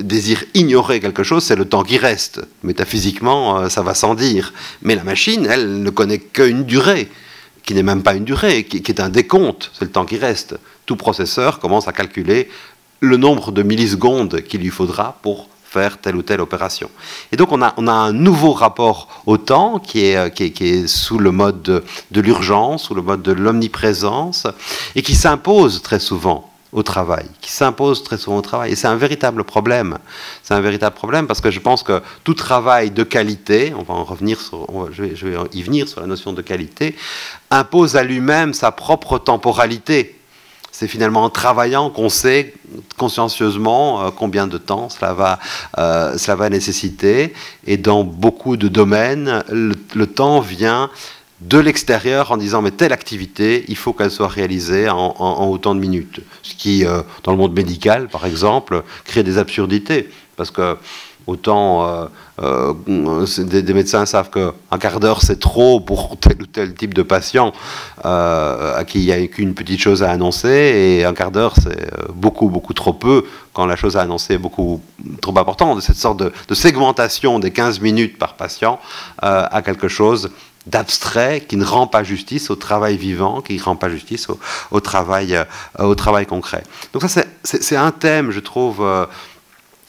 désirent ignorer quelque chose, c'est le temps qui reste. Métaphysiquement, ça va sans dire. Mais la machine, elle ne connaît qu'une durée, qui n'est même pas une durée, qui est un décompte, c'est le temps qui reste. Tout processeur commence à calculer le nombre de millisecondes qu'il lui faudra pour faire telle ou telle opération. Et donc on a un nouveau rapport au temps qui est sous le mode de l'urgence, sous le mode de l'omniprésence, et qui s'impose très souvent au travail, Et c'est un véritable problème. C'est un véritable problème parce que je pense que tout travail de qualité, on va en revenir je vais y venir sur la notion de qualité, impose à lui-même sa propre temporalité. C'est finalement en travaillant qu'on sait consciencieusement combien de temps cela va nécessiter. Et dans beaucoup de domaines, le temps vient de l'extérieur en disant mais telle activité, il faut qu'elle soit réalisée en autant de minutes. Ce qui, dans le monde médical, par exemple, crée des absurdités. Parce que autant des médecins savent qu'un quart d'heure c'est trop pour tel ou tel type de patient à qui il n'y a qu'une petite chose à annoncer, et un quart d'heure c'est beaucoup trop peu quand la chose à annoncer est beaucoup trop importante. De cette sorte de segmentation des 15 minutes par patient à quelque chose d'abstrait qui ne rend pas justice au travail vivant, qui ne rend pas justice au travail concret. Donc ça c'est un thème, je trouve,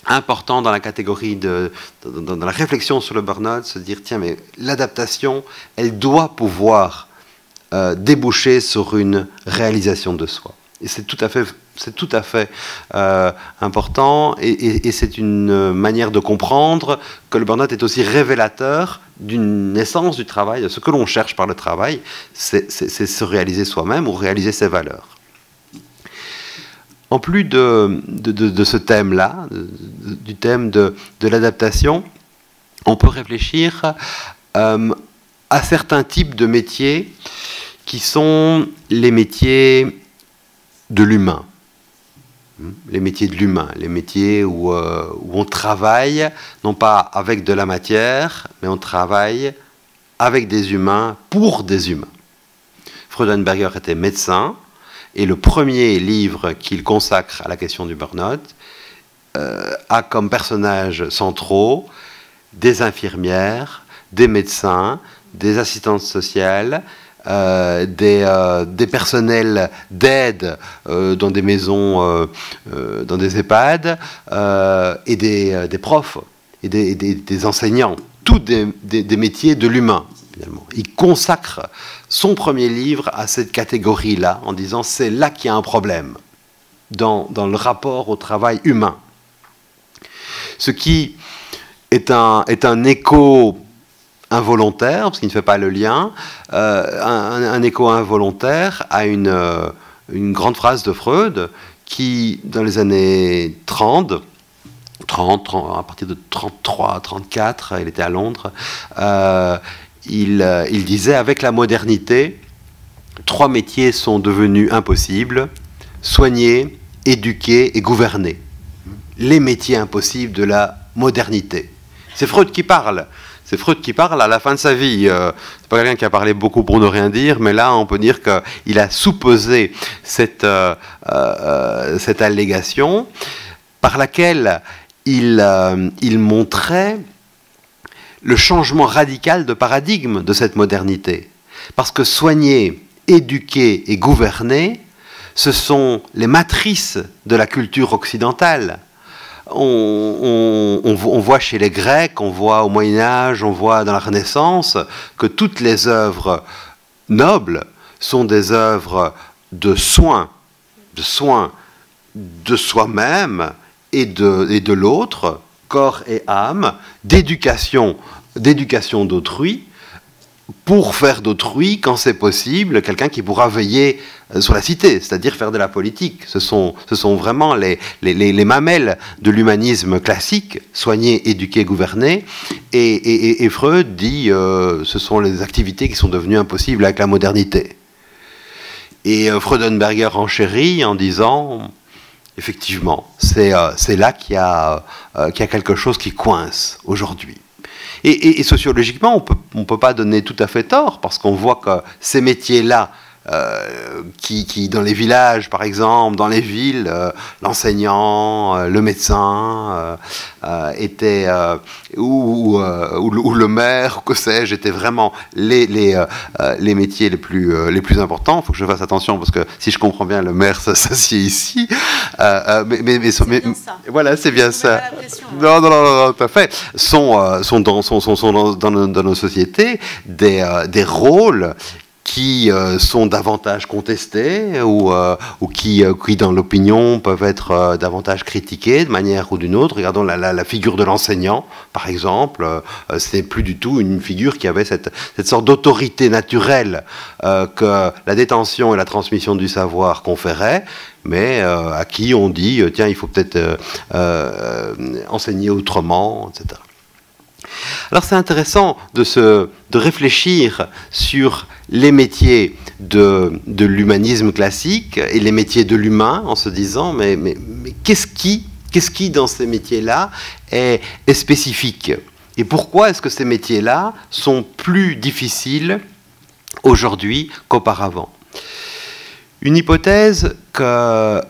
important dans la catégorie dans la réflexion sur le burn-out, se dire tiens, mais l'adaptation, elle doit pouvoir déboucher sur une réalisation de soi. Et c'est tout à fait important, et c'est une manière de comprendre que le burn-out est aussi révélateur d'une essence du travail. Ce que l'on cherche par le travail, c'est se réaliser soi-même ou réaliser ses valeurs. En plus de ce thème-là, du thème de l'adaptation, on peut réfléchir à certains types de métiers qui sont les métiers de l'humain. Les métiers de l'humain, les métiers où on travaille, non pas avec de la matière, mais on travaille avec des humains, pour des humains. Freudenberger était médecin, et le premier livre qu'il consacre à la question du burn-out a comme personnages centraux des infirmières, des médecins, des assistantes sociales, des personnels d'aide dans des maisons, dans des EHPAD, et des profs, et des enseignants. Tous des métiers de l'humain. Il consacre son premier livre à cette catégorie-là, en disant c'est là qu'il y a un problème, dans le rapport au travail humain. Ce qui est un écho involontaire, parce qu'il ne fait pas le lien, un écho involontaire à une grande phrase de Freud, qui, dans les années 30, à partir de 33, 34, il était à Londres, il disait, avec la modernité, 3 métiers sont devenus impossibles: soigner, éduquer et gouverner. Les métiers impossibles de la modernité. C'est Freud qui parle. C'est Freud qui parle à la fin de sa vie. C'est pas quelqu'un qui a parlé beaucoup pour ne rien dire, mais là, on peut dire qu'il a soupesé cette allégation par laquelle il montrait le changement radical de paradigme de cette modernité. Parce que soigner, éduquer et gouverner, ce sont les matrices de la culture occidentale. On voit chez les Grecs, on voit au Moyen-Âge, on voit dans la Renaissance, que toutes les œuvres nobles sont des œuvres de soins de soi-même et de l'autre, corps et âme, d'éducation d'autrui, pour faire d'autrui, quand c'est possible, quelqu'un qui pourra veiller sur la cité, c'est-à-dire faire de la politique. Ce sont vraiment les mamelles de l'humanisme classique: soigner, éduquer, gouverner. Et Freud dit ce sont les activités qui sont devenues impossibles avec la modernité. Et Freudenberger enchérit en disant effectivement, c'est là qu'il y a quelque chose qui coince aujourd'hui. Et sociologiquement, on peut pas donner tout à fait tort, parce qu'on voit que ces métiers-là, qui dans les villages, par exemple, dans les villes, l'enseignant, le médecin, étaient, ou le maire, que sais-je, étaient vraiment les métiers les plus importants. Il faut que je fasse attention, parce que si je comprends bien, le maire s'assied ici. Mais voilà, c'est bien ça. Non, tout à fait. Sont dans nos sociétés des rôles qui sont davantage contestés, ou qui dans l'opinion peuvent être davantage critiqués de manière ou d'une autre. Regardons la figure de l'enseignant, par exemple. C'est plus du tout une figure qui avait cette sorte d'autorité naturelle que la détention et la transmission du savoir conféraient, mais à qui on dit tiens, il faut peut-être enseigner autrement, etc. Alors c'est intéressant de réfléchir sur les métiers de l'humanisme classique et les métiers de l'humain en se disant mais qu'est-ce qui dans ces métiers-là est spécifique? Et pourquoi est-ce que ces métiers-là sont plus difficiles aujourd'hui qu'auparavant? Une hypothèse que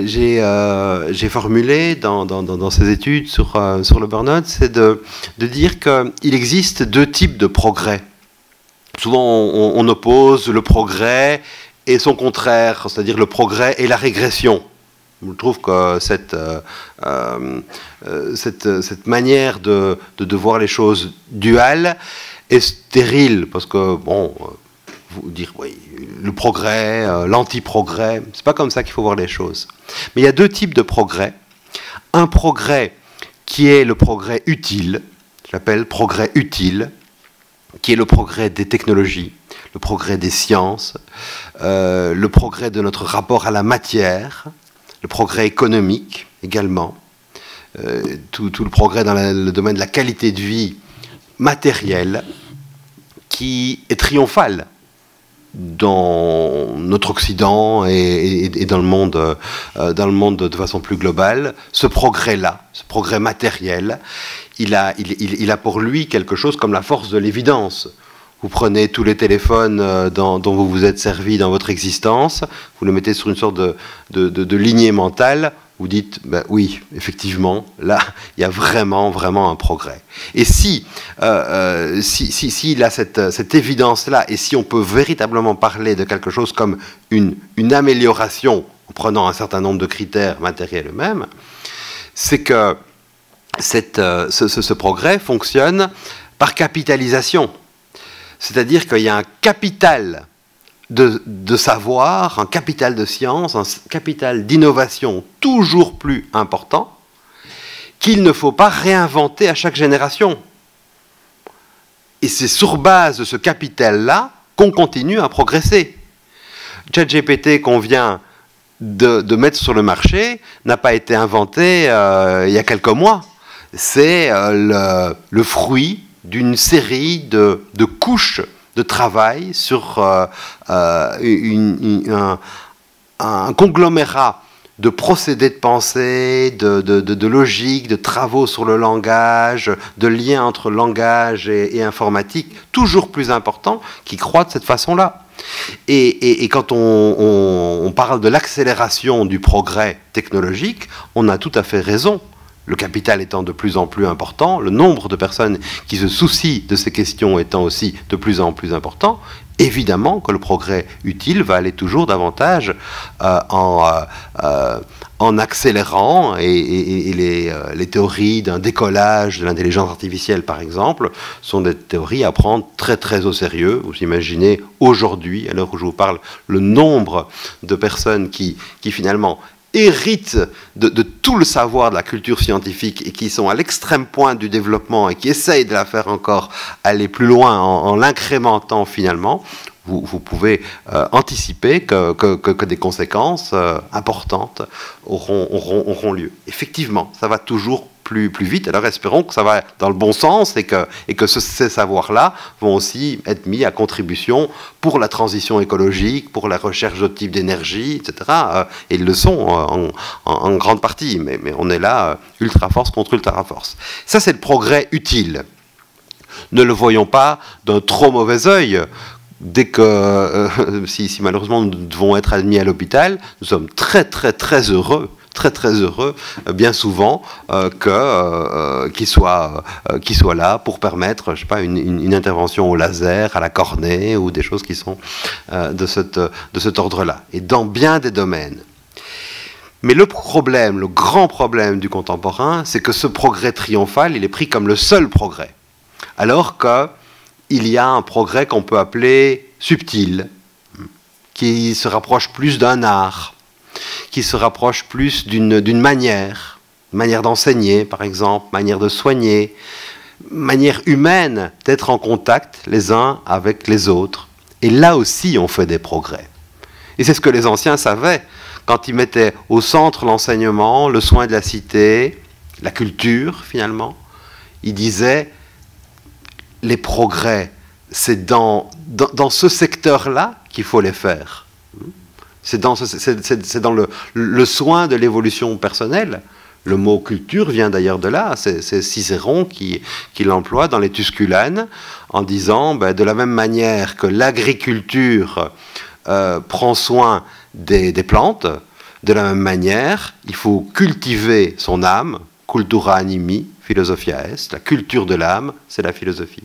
j'ai formulée dans ces études sur le burn-out, c'est de dire qu'il existe deux types de progrès. Souvent, on oppose le progrès et son contraire, c'est-à-dire le progrès et la régression. Je trouve que cette manière de voir les choses duales est stérile, parce que, bon, vous dire, oui, le progrès, l'anti-progrès, c'est pas comme ça qu'il faut voir les choses. Mais il y a deux types de progrès. Un progrès qui est le progrès utile, j'appelle progrès utile, qui est le progrès des technologies, le progrès des sciences, le progrès de notre rapport à la matière, le progrès économique également, tout le progrès dans le domaine de la qualité de vie matérielle, qui est triomphal dans notre Occident et dans le monde de façon plus globale. Ce progrès-là, ce progrès matériel, il a pour lui quelque chose comme la force de l'évidence. Vous prenez tous les téléphones dont vous vous êtes servi dans votre existence, vous le mettez sur une sorte de lignée mentale, vous dites, ben oui, effectivement, là, il y a vraiment un progrès. Et s'il a cette évidence-là, et si on peut véritablement parler de quelque chose comme une amélioration, en prenant un certain nombre de critères matériels eux-mêmes, c'est que ce progrès fonctionne par capitalisation. C'est-à-dire qu'il y a un capital de savoir, un capital de science, un capital d'innovation toujours plus important qu'il ne faut pas réinventer à chaque génération. Et c'est sur base de ce capital-là qu'on continue à progresser. ChatGPT qu'on vient de mettre sur le marché n'a pas été inventé il y a quelques mois. C'est le fruit d'une série de couches de travail sur un conglomérat de procédés de pensée, de logique, de travaux sur le langage, de liens entre langage et informatique, toujours plus importants, qui croît de cette façon-là. Et quand on parle de l'accélération du progrès technologique, on a tout à fait raison. Le capital étant de plus en plus important, le nombre de personnes qui se soucient de ces questions étant aussi de plus en plus important, évidemment que le progrès utile va aller toujours davantage en accélérant, et les théories d'un décollage de l'intelligence artificielle, par exemple, sont des théories à prendre très très au sérieux. Vous imaginez aujourd'hui, à l'heure où je vous parle, le nombre de personnes qui finalement héritent de tout le savoir de la culture scientifique et qui sont à l'extrême pointe du développement et qui essayent de la faire encore aller plus loin en l'incrémentant finalement, vous pouvez anticiper que des conséquences importantes auront lieu. Effectivement, ça va toujours plus vite. Alors espérons que ça va dans le bon sens et que ces savoirs-là vont aussi être mis à contribution pour la transition écologique, pour la recherche d'autres types d'énergie, etc. Et ils le sont en grande partie, mais on est là ultra-force contre ultra-force. Ça, c'est le progrès utile. Ne le voyons pas d'un trop mauvais œil. Dès que, si malheureusement nous devons être admis à l'hôpital, nous sommes très heureux, bien souvent, qu'il soit là pour permettre, je sais pas, une intervention au laser, à la cornée, ou des choses qui sont de cet ordre-là, et dans bien des domaines. Mais le grand problème du contemporain, c'est que ce progrès triomphal, il est pris comme le seul progrès, alors qu'il y a un progrès qu'on peut appeler subtil, qui se rapproche plus d'un art, qui se rapproche plus d'une manière d'enseigner, par exemple, manière de soigner, manière humaine d'être en contact les uns avec les autres. Et là aussi, on fait des progrès. Et c'est ce que les anciens savaient quand ils mettaient au centre l'enseignement, le soin de la cité, la culture, finalement. Ils disaient, les progrès, c'est dans ce secteur-là qu'il faut les faire. C'est dans le soin de l'évolution personnelle. Le mot culture vient d'ailleurs de là. C'est Cicéron qui l'emploie dans les Tusculanes en disant, ben, de la même manière que l'agriculture prend soin des plantes, de la même manière, il faut cultiver son âme, cultura animi, philosophia est, la culture de l'âme, c'est la philosophie.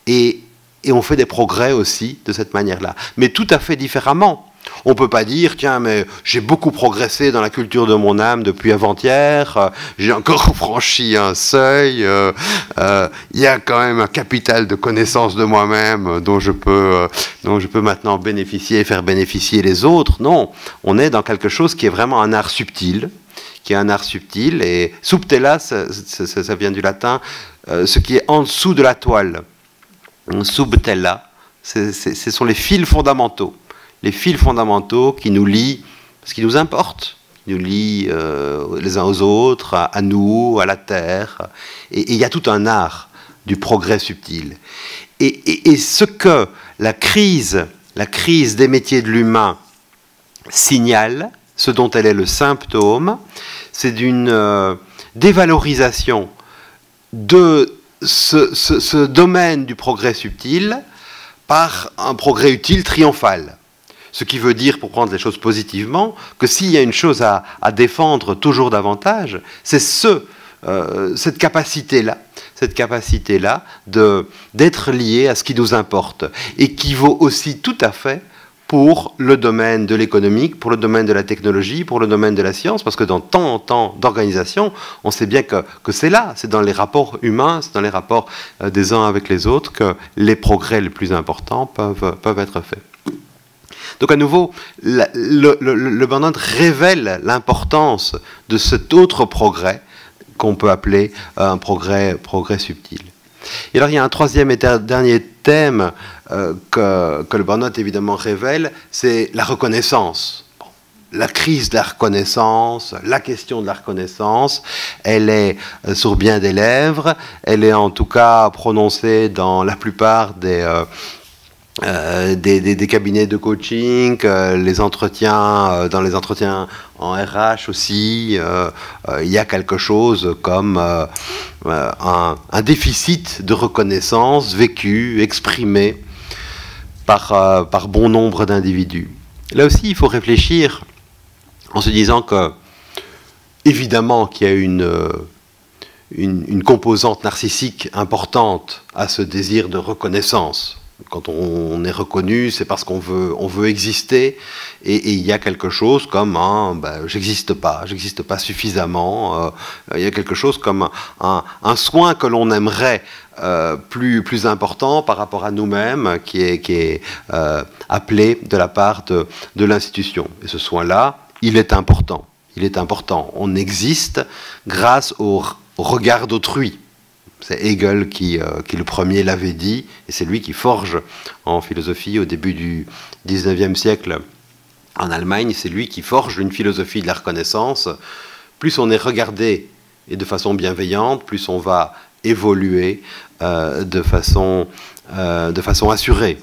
Et on fait des progrès aussi de cette manière-là, mais tout à fait différemment. On ne peut pas dire, tiens, mais j'ai beaucoup progressé dans la culture de mon âme depuis avant-hier, j'ai encore franchi un seuil, il y a quand même un capital de connaissance de moi-même dont je peux maintenant bénéficier et faire bénéficier les autres. Non, on est dans quelque chose qui est vraiment un art subtil, et subtella, ça vient du latin, ce qui est en dessous de la toile. Subtella, ce sont les fils fondamentaux. Les fils fondamentaux qui nous lient, ce qui nous importe, qui nous lient les uns aux autres, à nous, à la terre. Et il y a tout un art du progrès subtil. Et ce que la crise des métiers de l'humain signale, ce dont elle est le symptôme, c'est d'une dévalorisation de ce domaine du progrès subtil par un progrès utile triomphal. Ce qui veut dire, pour prendre les choses positivement, que s'il y a une chose à défendre toujours davantage, c'est cette capacité-là d'être lié à ce qui nous importe, et qui vaut aussi tout à fait pour le domaine de l'économique, pour le domaine de la technologie, pour le domaine de la science, parce que dans tant en temps d'organisation, on sait bien que c'est là, c'est dans les rapports humains, c'est dans les rapports des uns avec les autres que les progrès les plus importants peuvent être faits. Donc à nouveau, le burn-out révèle l'importance de cet autre progrès qu'on peut appeler un progrès subtil. Et alors il y a un troisième et dernier thème que le burn-out évidemment révèle, c'est la reconnaissance. Bon, la crise de la reconnaissance, la question de la reconnaissance, elle est sur bien des lèvres, elle est en tout cas prononcée dans la plupart des cabinets de coaching, les entretiens, dans les entretiens en RH aussi, il y a quelque chose comme un déficit de reconnaissance vécu, exprimé par bon nombre d'individus. Là aussi, il faut réfléchir en se disant que, évidemment, qu'il y a une composante narcissique importante à ce désir de reconnaissance. Quand on est reconnu, c'est parce qu'on veut exister, et il y a quelque chose comme j'existe pas suffisamment. Il y a quelque chose comme un soin que l'on aimerait plus important par rapport à nous-mêmes, qui est appelé de la part de l'institution. Et ce soin-là, il est important. On existe grâce au regard d'autrui. C'est Hegel qui le premier l'avait dit, et c'est lui qui forge en philosophie au début du 19e siècle en Allemagne, c'est lui qui forge une philosophie de la reconnaissance. Plus on est regardé, et de façon bienveillante, plus on va évoluer de façon assurée.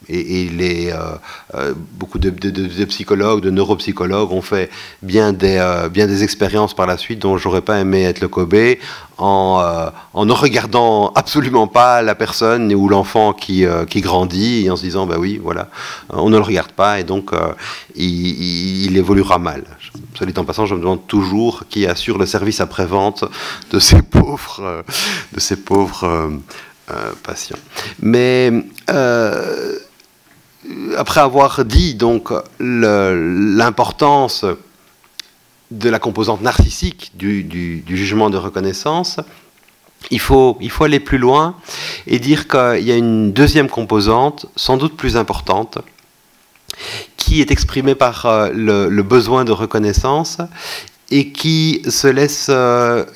Et beaucoup de psychologues, de neuropsychologues ont fait bien des expériences par la suite dont j'aurais pas aimé être le Kobe, en ne regardant absolument pas la personne ou l'enfant qui grandit, et en se disant bah oui, voilà, on ne le regarde pas, et donc il évoluera mal. Soit dit en passant, je me demande toujours qui assure le service après-vente de ces pauvres patients. Mais après avoir dit donc l'importance de la composante narcissique du jugement de reconnaissance, il faut aller plus loin et dire qu'il y a une deuxième composante, sans doute plus importante, qui est exprimée par le besoin de reconnaissance et qui se laisse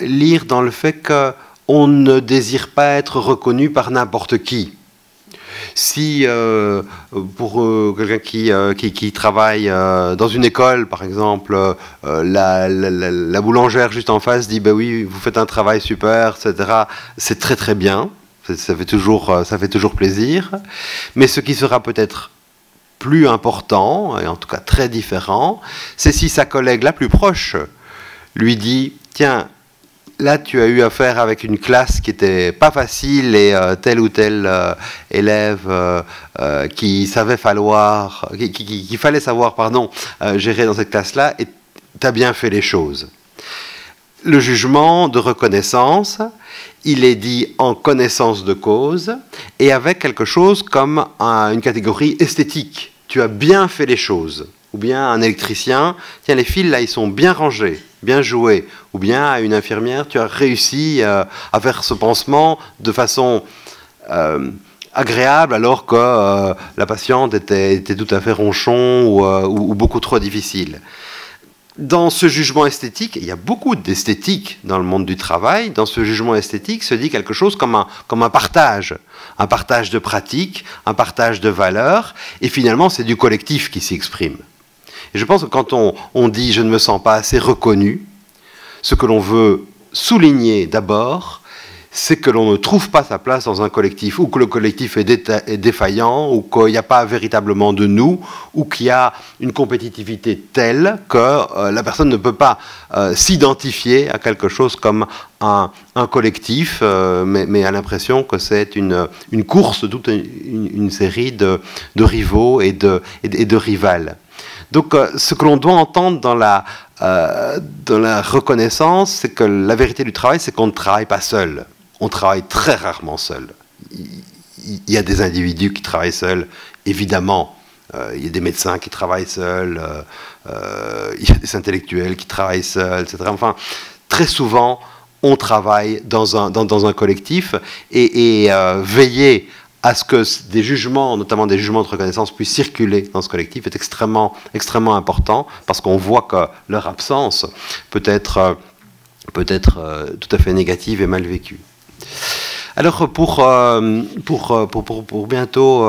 lire dans le fait qu'on ne désire pas être reconnu par n'importe qui. Si pour quelqu'un qui travaille dans une école, par exemple, la boulangère juste en face dit bah oui, vous faites un travail super, etc., c'est très très bien, Ça fait toujours plaisir. Mais ce qui sera peut-être plus important, et en tout cas très différent, c'est si sa collègue la plus proche lui dit « Tiens, là tu as eu affaire avec une classe qui n'était pas facile et tel ou tel élève qu'il fallait savoir gérer dans cette classe-là, et tu as bien fait les choses. » Le jugement de reconnaissance, il est dit en connaissance de cause et avec quelque chose comme une catégorie esthétique. Tu as bien fait les choses. Ou bien un électricien, tiens, les fils là, ils sont bien rangés, bien joués. Ou bien à une infirmière, tu as réussi à faire ce pansement de façon agréable alors que la patiente était tout à fait ronchon ou beaucoup trop difficile. Dans ce jugement esthétique, il y a beaucoup d'esthétique dans le monde du travail. Dans ce jugement esthétique se dit quelque chose comme un partage de pratiques, un partage de valeurs, et finalement c'est du collectif qui s'y exprime. Et je pense que quand on dit « je ne me sens pas assez reconnu », ce que l'on veut souligner d'abord, c'est que l'on ne trouve pas sa place dans un collectif, ou que le collectif est défaillant, ou qu'il n'y a pas véritablement de nous, ou qu'il y a une compétitivité telle que la personne ne peut pas s'identifier à quelque chose comme un collectif, mais a l'impression que c'est une course, toute une série de rivaux et de rivales. Donc ce que l'on doit entendre dans la reconnaissance, c'est que la vérité du travail, c'est qu'on ne travaille pas seul. On travaille très rarement seul. Il y a des individus qui travaillent seuls, évidemment. Il y a des médecins qui travaillent seuls, il y a des intellectuels qui travaillent seuls, etc. Enfin, très souvent, on travaille dans un collectif et veiller à ce que des jugements, notamment des jugements de reconnaissance, puissent circuler dans ce collectif est extrêmement, extrêmement important parce qu'on voit que leur absence peut être tout à fait négative et mal vécue. Alors pour bientôt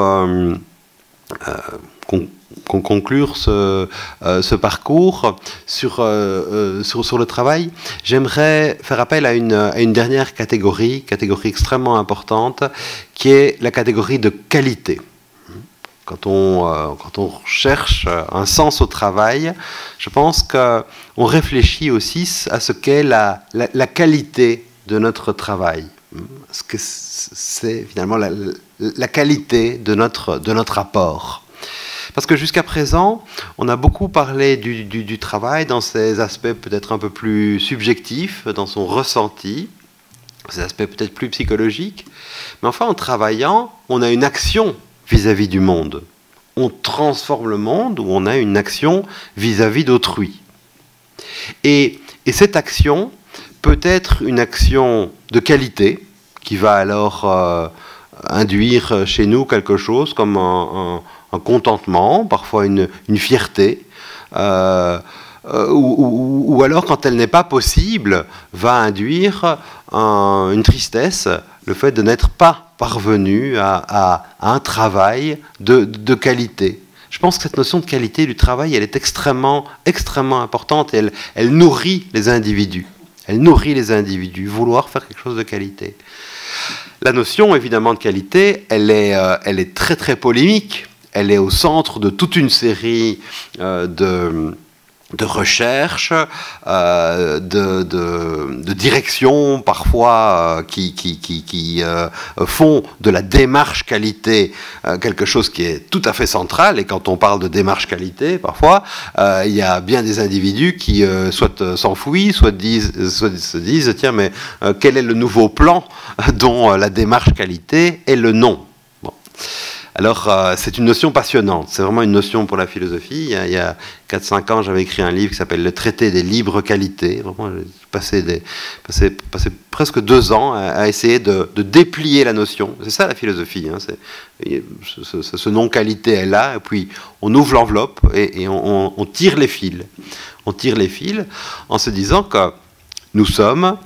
conclure ce parcours sur le travail, j'aimerais faire appel à une dernière catégorie extrêmement importante, qui est la catégorie de qualité. Quand on cherche un sens au travail, je pense qu'on réfléchit aussi à ce qu'est la qualité de notre travail. Ce que c'est finalement la qualité de notre apport. Parce que jusqu'à présent, on a beaucoup parlé du travail dans ses aspects peut-être un peu plus subjectifs, dans son ressenti, ses aspects peut-être plus psychologiques. Mais enfin, en travaillant, on a une action vis-à-vis du monde. On transforme le monde, ou on a une action vis-à-vis d'autrui. Et cette action peut être une action de qualité, qui va alors induire chez nous quelque chose comme un contentement, parfois une fierté, ou alors, quand elle n'est pas possible, va induire une tristesse, le fait de n'être pas parvenu à un travail de qualité. Je pense que cette notion de qualité du travail, elle est extrêmement, extrêmement importante, et elle nourrit les individus. Elle nourrit les individus, vouloir faire quelque chose de qualité. La notion, évidemment, de qualité, elle est très, très polémique. Elle est au centre de toute une série de recherches, de directions parfois qui font de la démarche qualité quelque chose qui est tout à fait central. Et quand on parle de démarche qualité, parfois, il y a bien des individus qui soit s'enfouissent, soit se disent tiens, mais quel est le nouveau plan dont la démarche qualité est le nom. Bon. Alors, c'est une notion passionnante, c'est vraiment une notion pour la philosophie. Il y a 4-5 ans, j'avais écrit un livre qui s'appelle « Le traité des libres qualités ». Vraiment, j'ai passé presque 2 ans à essayer de déplier la notion. C'est ça la philosophie, hein, ce non-qualité est là, et puis on ouvre l'enveloppe et on tire les fils. On tire les fils en se disant que nous sommes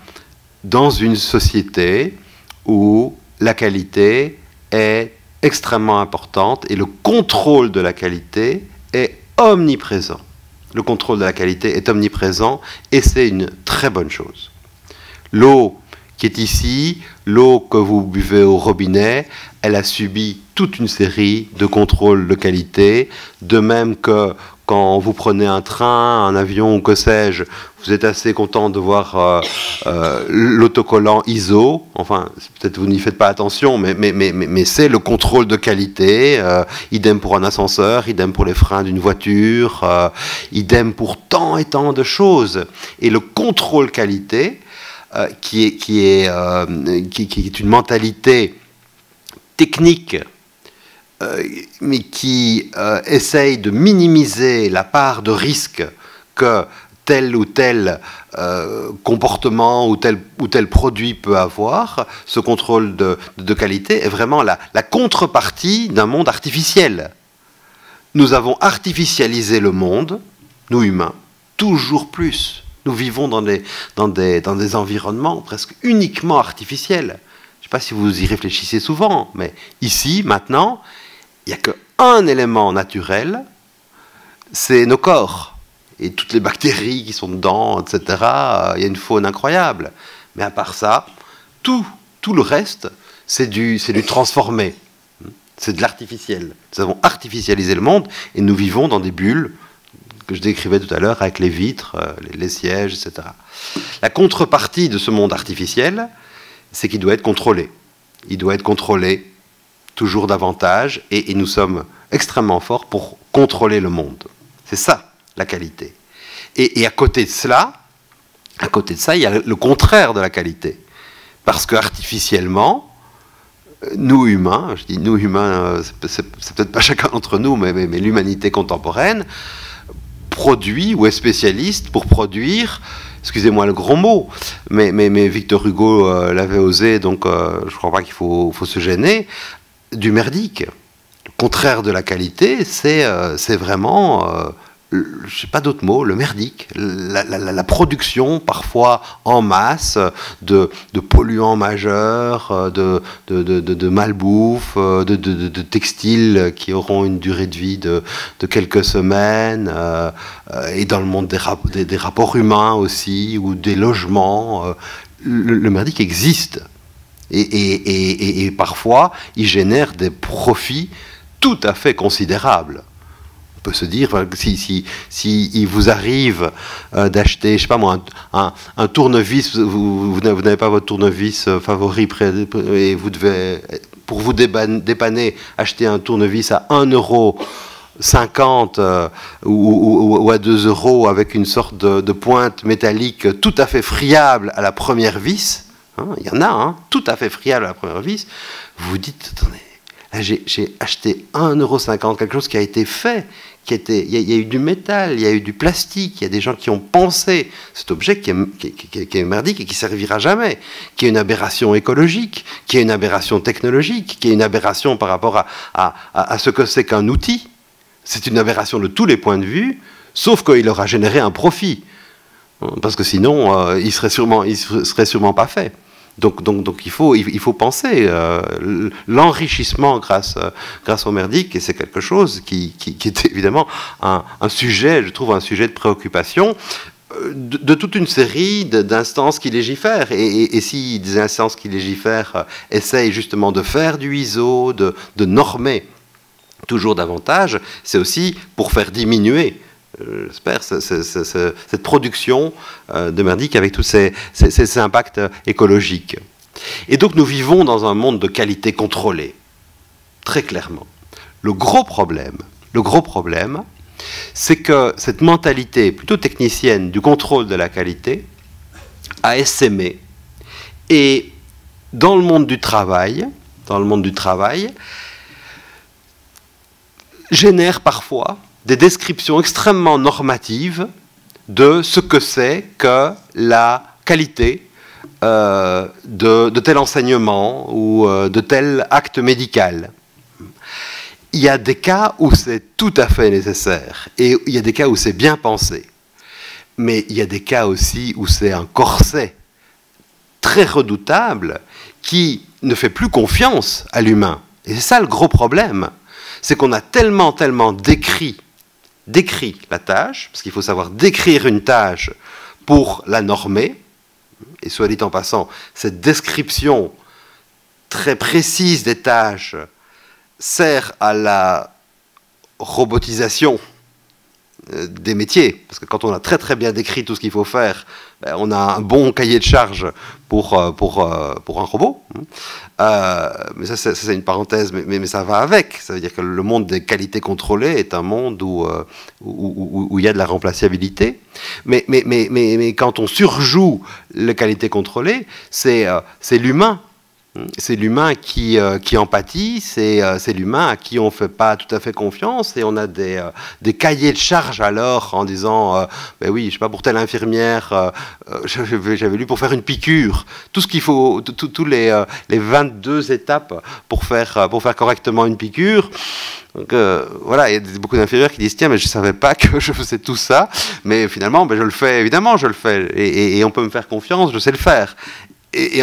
dans une société où la qualité est extrêmement importante et le contrôle de la qualité est omniprésent. Le contrôle de la qualité est omniprésent et c'est une très bonne chose. L'eau qui est ici, l'eau que vous buvez au robinet, elle a subi toute une série de contrôles de qualité, de même que quand vous prenez un train, un avion ou que sais-je, vous êtes assez content de voir l'autocollant ISO. Enfin, peut-être vous n'y faites pas attention, mais c'est le contrôle de qualité. Idem pour un ascenseur, idem pour les freins d'une voiture, idem pour tant et tant de choses. Et le contrôle qualité, qui est une mentalité technique, mais qui essaye de minimiser la part de risque que tel ou tel comportement ou tel produit peut avoir. Ce contrôle de qualité est vraiment la contrepartie d'un monde artificiel. Nous avons artificialisé le monde, nous humains, toujours plus. Nous vivons dans des environnements presque uniquement artificiels. Je ne sais pas si vous y réfléchissez souvent, mais ici, maintenant, il n'y a qu'un élément naturel, c'est nos corps. Et toutes les bactéries qui sont dedans, etc. Il y a une faune incroyable. Mais à part ça, tout le reste, c'est du transformé. C'est de l'artificiel. Nous avons artificialisé le monde et nous vivons dans des bulles que je décrivais tout à l'heure avec les vitres, les sièges, etc. La contrepartie de ce monde artificiel, c'est qu'il doit être contrôlé. Il doit être contrôlé toujours davantage, et nous sommes extrêmement forts pour contrôler le monde. C'est ça, la qualité. Et à côté de cela, il y a le contraire de la qualité. Parce que artificiellement, nous humains, je dis nous humains, c'est peut-être pas chacun d'entre nous, mais l'humanité contemporaine, produit ou est spécialiste pour produire, excusez-moi le gros mot, mais Victor Hugo l'avait osé, donc je ne crois pas qu'il faut se gêner, du merdique. Le contraire de la qualité, c'est vraiment, je ne sais pas d'autre mot, le merdique. La production, parfois en masse, de polluants majeurs, de malbouffe, de textiles qui auront une durée de vie de quelques semaines, et dans le monde des rapports humains aussi, ou des logements. Le merdique existe. Et parfois, il génère des profits tout à fait considérables. On peut se dire, si il vous arrive d'acheter, je sais pas moi, un tournevis, vous n'avez pas votre tournevis favori, et vous devez, pour vous dépanner, acheter un tournevis à 1,50 € ou à 2 € avec une sorte de pointe métallique tout à fait friable à la première vis. Il y en a, tout à fait friable à la première vis. Vous vous dites, attendez, là j'ai acheté 1,50 €, quelque chose qui a été fait, il y a eu du métal, il y a eu du plastique, il y a des gens qui ont pensé cet objet qui est merdique et qui ne servira jamais, qui est une aberration écologique, qui est une aberration technologique, qui est une aberration par rapport à ce que c'est qu'un outil. C'est une aberration de tous les points de vue, sauf qu'il aura généré un profit. Parce que sinon, il serait sûrement pas fait. Donc il faut penser l'enrichissement grâce au merdique, et c'est quelque chose qui est évidemment un sujet, je trouve un sujet de préoccupation de toute une série d'instances qui légifèrent. Et si des instances qui légifèrent essayent justement de faire du ISO, de normer toujours davantage, c'est aussi pour faire diminuer, j'espère, cette production de merdique avec tous ces impacts écologiques. Et donc nous vivons dans un monde de qualité contrôlée, très clairement. Le gros problème, c'est que cette mentalité plutôt technicienne du contrôle de la qualité a essaimé, et dans le monde du travail, génère parfois des descriptions extrêmement normatives de ce que c'est que la qualité de tel enseignement ou de tel acte médical. Il y a des cas où c'est tout à fait nécessaire, et il y a des cas où c'est bien pensé. Mais il y a des cas aussi où c'est un corset très redoutable qui ne fait plus confiance à l'humain. Et c'est ça le gros problème. C'est qu'on a tellement décrit la tâche, parce qu'il faut savoir décrire une tâche pour la normer, Et soit dit en passant, cette description très précise des tâches sert à la robotisation des métiers, parce que quand on a très très bien décrit tout ce qu'il faut faire, ben, on a un bon cahier de charge pour un robot. Mais ça c'est une parenthèse, mais ça va avec. Ça veut dire que le monde des qualités contrôlées est un monde où il y a de la remplaçabilité. Mais quand on surjoue les qualités contrôlées, c'est l'humain. C'est l'humain qui empathie, c'est l'humain à qui on ne fait pas tout à fait confiance, et on a des cahiers de charge alors en disant ben oui, je sais pas, pour telle infirmière, j'avais lu pour faire une piqûre, tout ce qu'il faut, tous les 22 étapes pour faire correctement une piqûre. Donc voilà, il y a beaucoup d'infirmières qui disent tiens, mais je ne savais pas que je faisais tout ça, mais finalement ben, je le fais, évidemment je le fais, et on peut me faire confiance, je sais le faire. Et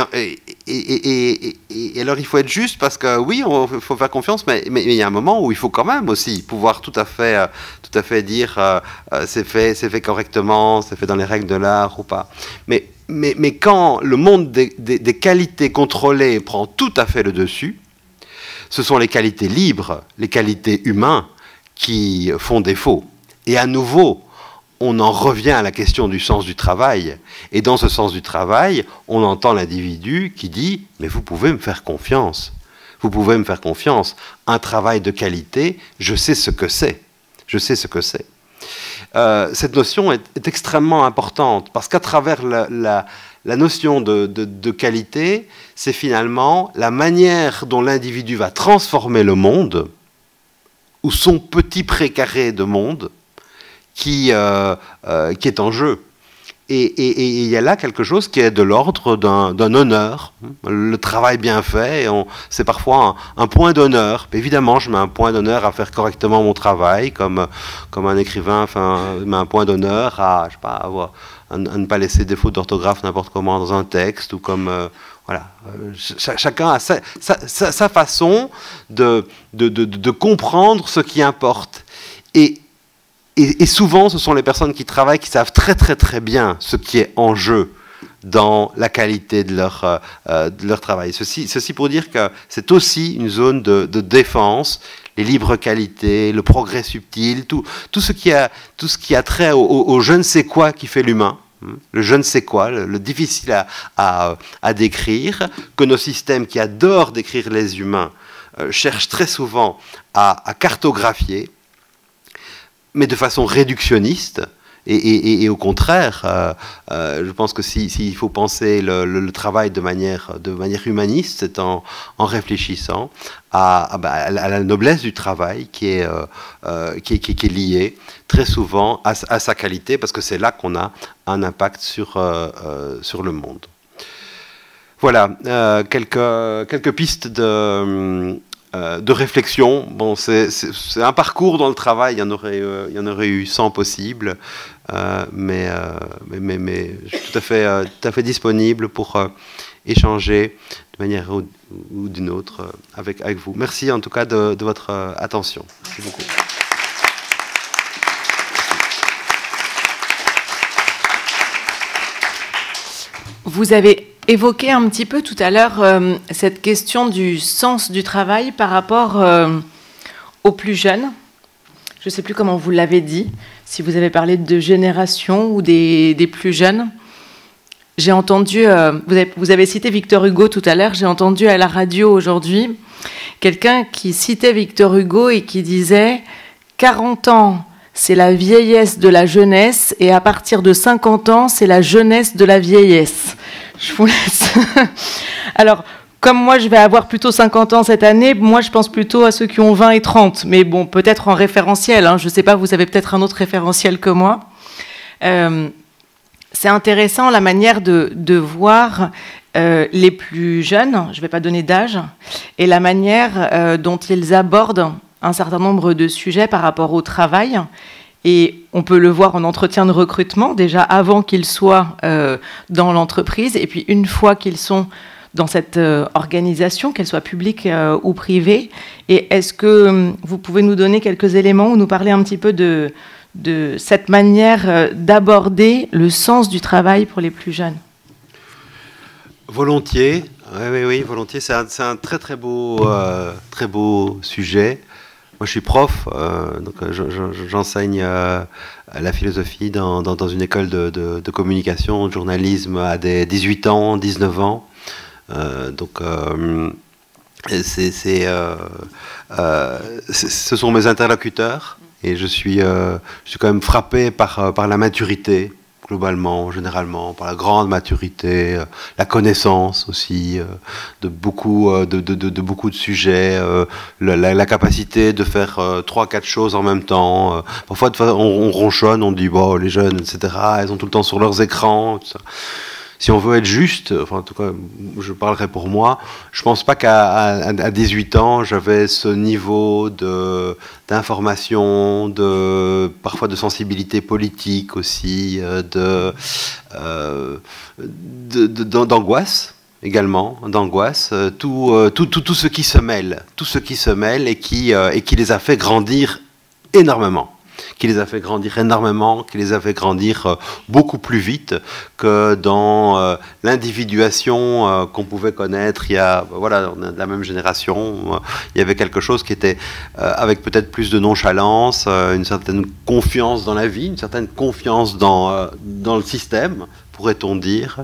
alors il faut être juste, parce que oui, il faut faire confiance, mais il y a un moment où il faut quand même aussi pouvoir tout à fait dire c'est fait correctement, c'est fait dans les règles de l'art ou pas. Mais quand le monde des qualités contrôlées prend tout à fait le dessus, ce sont les qualités libres, les qualités humaines qui font défaut. Et à nouveau, on en revient à la question du sens du travail. Et dans ce sens du travail, on entend l'individu qui dit « mais vous pouvez me faire confiance. Vous pouvez me faire confiance. Un travail de qualité, je sais ce que c'est. Je sais ce que c'est. » Cette notion est extrêmement importante, parce qu'à travers la notion de qualité, c'est finalement la manière dont l'individu va transformer le monde, ou son petit précaré de monde, qui est en jeu. Et il y a là quelque chose qui est de l'ordre d'un honneur. Le travail bien fait, c'est parfois un point d'honneur. Évidemment, je mets un point d'honneur à faire correctement mon travail, comme un écrivain met un point d'honneur à, je sais pas, à ne pas laisser défaut d'orthographe n'importe comment dans un texte, ou comme... voilà, chacun a sa façon de comprendre ce qui importe. Et souvent, ce sont les personnes qui travaillent qui savent très très très bien ce qui est en jeu dans la qualité de leur travail. Ceci pour dire que c'est aussi une zone de défense, les libres qualités, le progrès subtil, tout ce qui a trait au je ne sais quoi qui fait l'humain. Le je ne sais quoi, le difficile à décrire, que nos systèmes qui adorent décrire les humains cherchent très souvent à cartographier, mais de façon réductionniste, et au contraire, je pense que s'il faut penser le travail de manière humaniste, c'est en réfléchissant à la noblesse du travail qui est liée très souvent à sa qualité, parce que c'est là qu'on a un impact sur le monde. Voilà, quelques pistes de réflexion. Bon, c'est un parcours dans le travail, il y en aurait eu 100 possibles, mais je suis tout à fait disponible pour échanger de manière ou d'une autre avec vous. Merci en tout cas de votre attention. Merci beaucoup. Vous avez évoqué un petit peu tout à l'heure cette question du sens du travail par rapport aux plus jeunes. Je ne sais plus comment vous l'avez dit, si vous avez parlé de génération ou des plus jeunes. J'ai entendu, vous avez cité Victor Hugo tout à l'heure, j'ai entendu à la radio aujourd'hui quelqu'un qui citait Victor Hugo et qui disait « 40 ans, c'est la vieillesse de la jeunesse, et à partir de 50 ans, c'est la jeunesse de la vieillesse. » Je vous laisse. Alors, comme moi, je vais avoir plutôt 50 ans cette année, moi, je pense plutôt à ceux qui ont 20 et 30. Mais bon, peut-être en référentiel. Hein, je ne sais pas, vous avez peut-être un autre référentiel que moi. C'est intéressant la manière de voir les plus jeunes, je ne vais pas donner d'âge, et la manière dont ils abordent un certain nombre de sujets par rapport au travail. Et on peut le voir en entretien de recrutement, déjà avant qu'ils soient dans l'entreprise, et puis une fois qu'ils sont dans cette organisation, qu'elle soit publique ou privée. Et est-ce que vous pouvez nous donner quelques éléments ou nous parler un petit peu de cette manière d'aborder le sens du travail pour les plus jeunes ? Volontiers, oui, volontiers. C'est un très beau sujet. Moi, je suis prof, donc j'enseigne la philosophie dans une école de communication, de journalisme à des 18 ans, 19 ans. Ce sont mes interlocuteurs et je suis quand même frappé par la maturité, globalement, généralement, par la grande maturité, la connaissance aussi de beaucoup de sujets, la capacité de faire 3-4 choses en même temps. Parfois, on ronchonne, on dit bon, les jeunes, etc. Ils sont tout le temps sur leurs écrans. Tout ça. Si on veut être juste, enfin en tout cas, je parlerai pour moi, je pense pas qu'à 18 ans, j'avais ce niveau d'information, parfois de sensibilité politique aussi, d'angoisse également, tout ce qui se mêle, et qui les a fait grandir énormément. Qui les a fait grandir beaucoup plus vite que dans l'individuation qu'on pouvait connaître on est de la même génération, il y avait quelque chose qui était avec peut-être plus de nonchalance, une certaine confiance dans la vie, une certaine confiance dans le système, pourrait-on dire,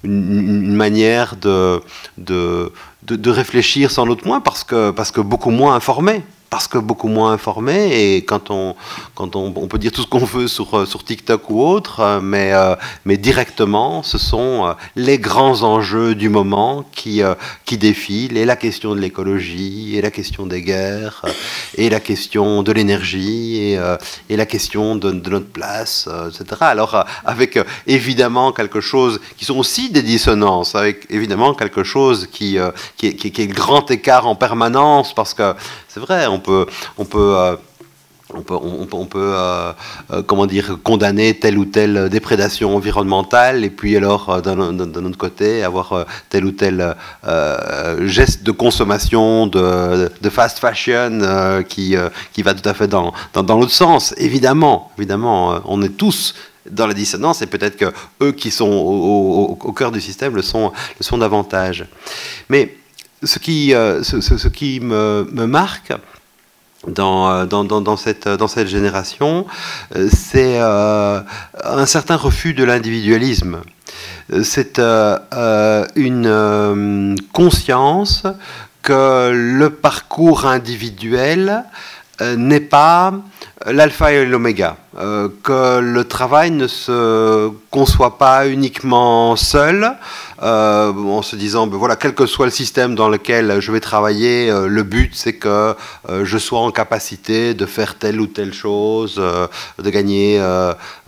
une manière de réfléchir sans doute moins, parce que beaucoup moins informé. Et quand on peut dire tout ce qu'on veut sur TikTok ou autre, mais directement, ce sont les grands enjeux du moment qui défilent, et la question de l'écologie, et la question des guerres, et la question de l'énergie, et la question de notre place, etc. Alors avec évidemment quelque chose qui sont aussi des dissonances, avec évidemment quelque chose qui est le grand écart en permanence, parce que c'est vrai, on peut comment dire, condamner telle ou telle déprédation environnementale, et puis alors d'un autre côté avoir tel ou tel geste de consommation de fast fashion qui va tout à fait dans l'autre sens. Évidemment, on est tous dans la dissonance, et peut-être que eux qui sont au cœur du système le sont davantage. Mais ce qui me marque dans cette génération, c'est un certain refus de l'individualisme. C'est une conscience que le parcours individuel n'est pas l'alpha et l'oméga, que le travail ne se conçoit pas uniquement seul, en se disant, ben voilà, quel que soit le système dans lequel je vais travailler, le but c'est que je sois en capacité de faire telle ou telle chose, de gagner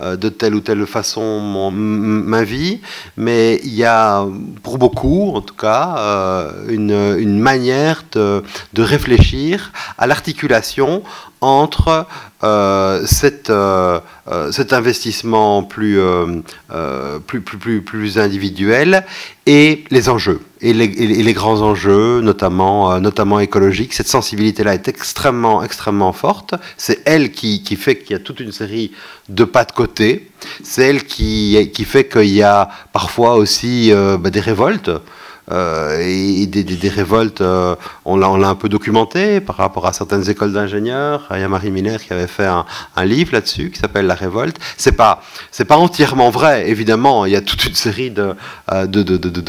de telle ou telle façon ma vie. Mais il y a, pour beaucoup en tout cas, une manière de réfléchir à l'articulation entre cet investissement plus individuel et les enjeux, et les grands enjeux, notamment écologiques. Cette sensibilité-là est extrêmement forte. C'est elle qui fait qu'il y a toute une série de pas de côté. C'est elle qui fait qu'il y a parfois aussi des révoltes. Et des révoltes, on l'a un peu documenté par rapport à certaines écoles d'ingénieurs. Il y a Marie Miller qui avait fait un livre là-dessus qui s'appelle La Révolte. C'est pas entièrement vrai, évidemment. Il y a toute une série de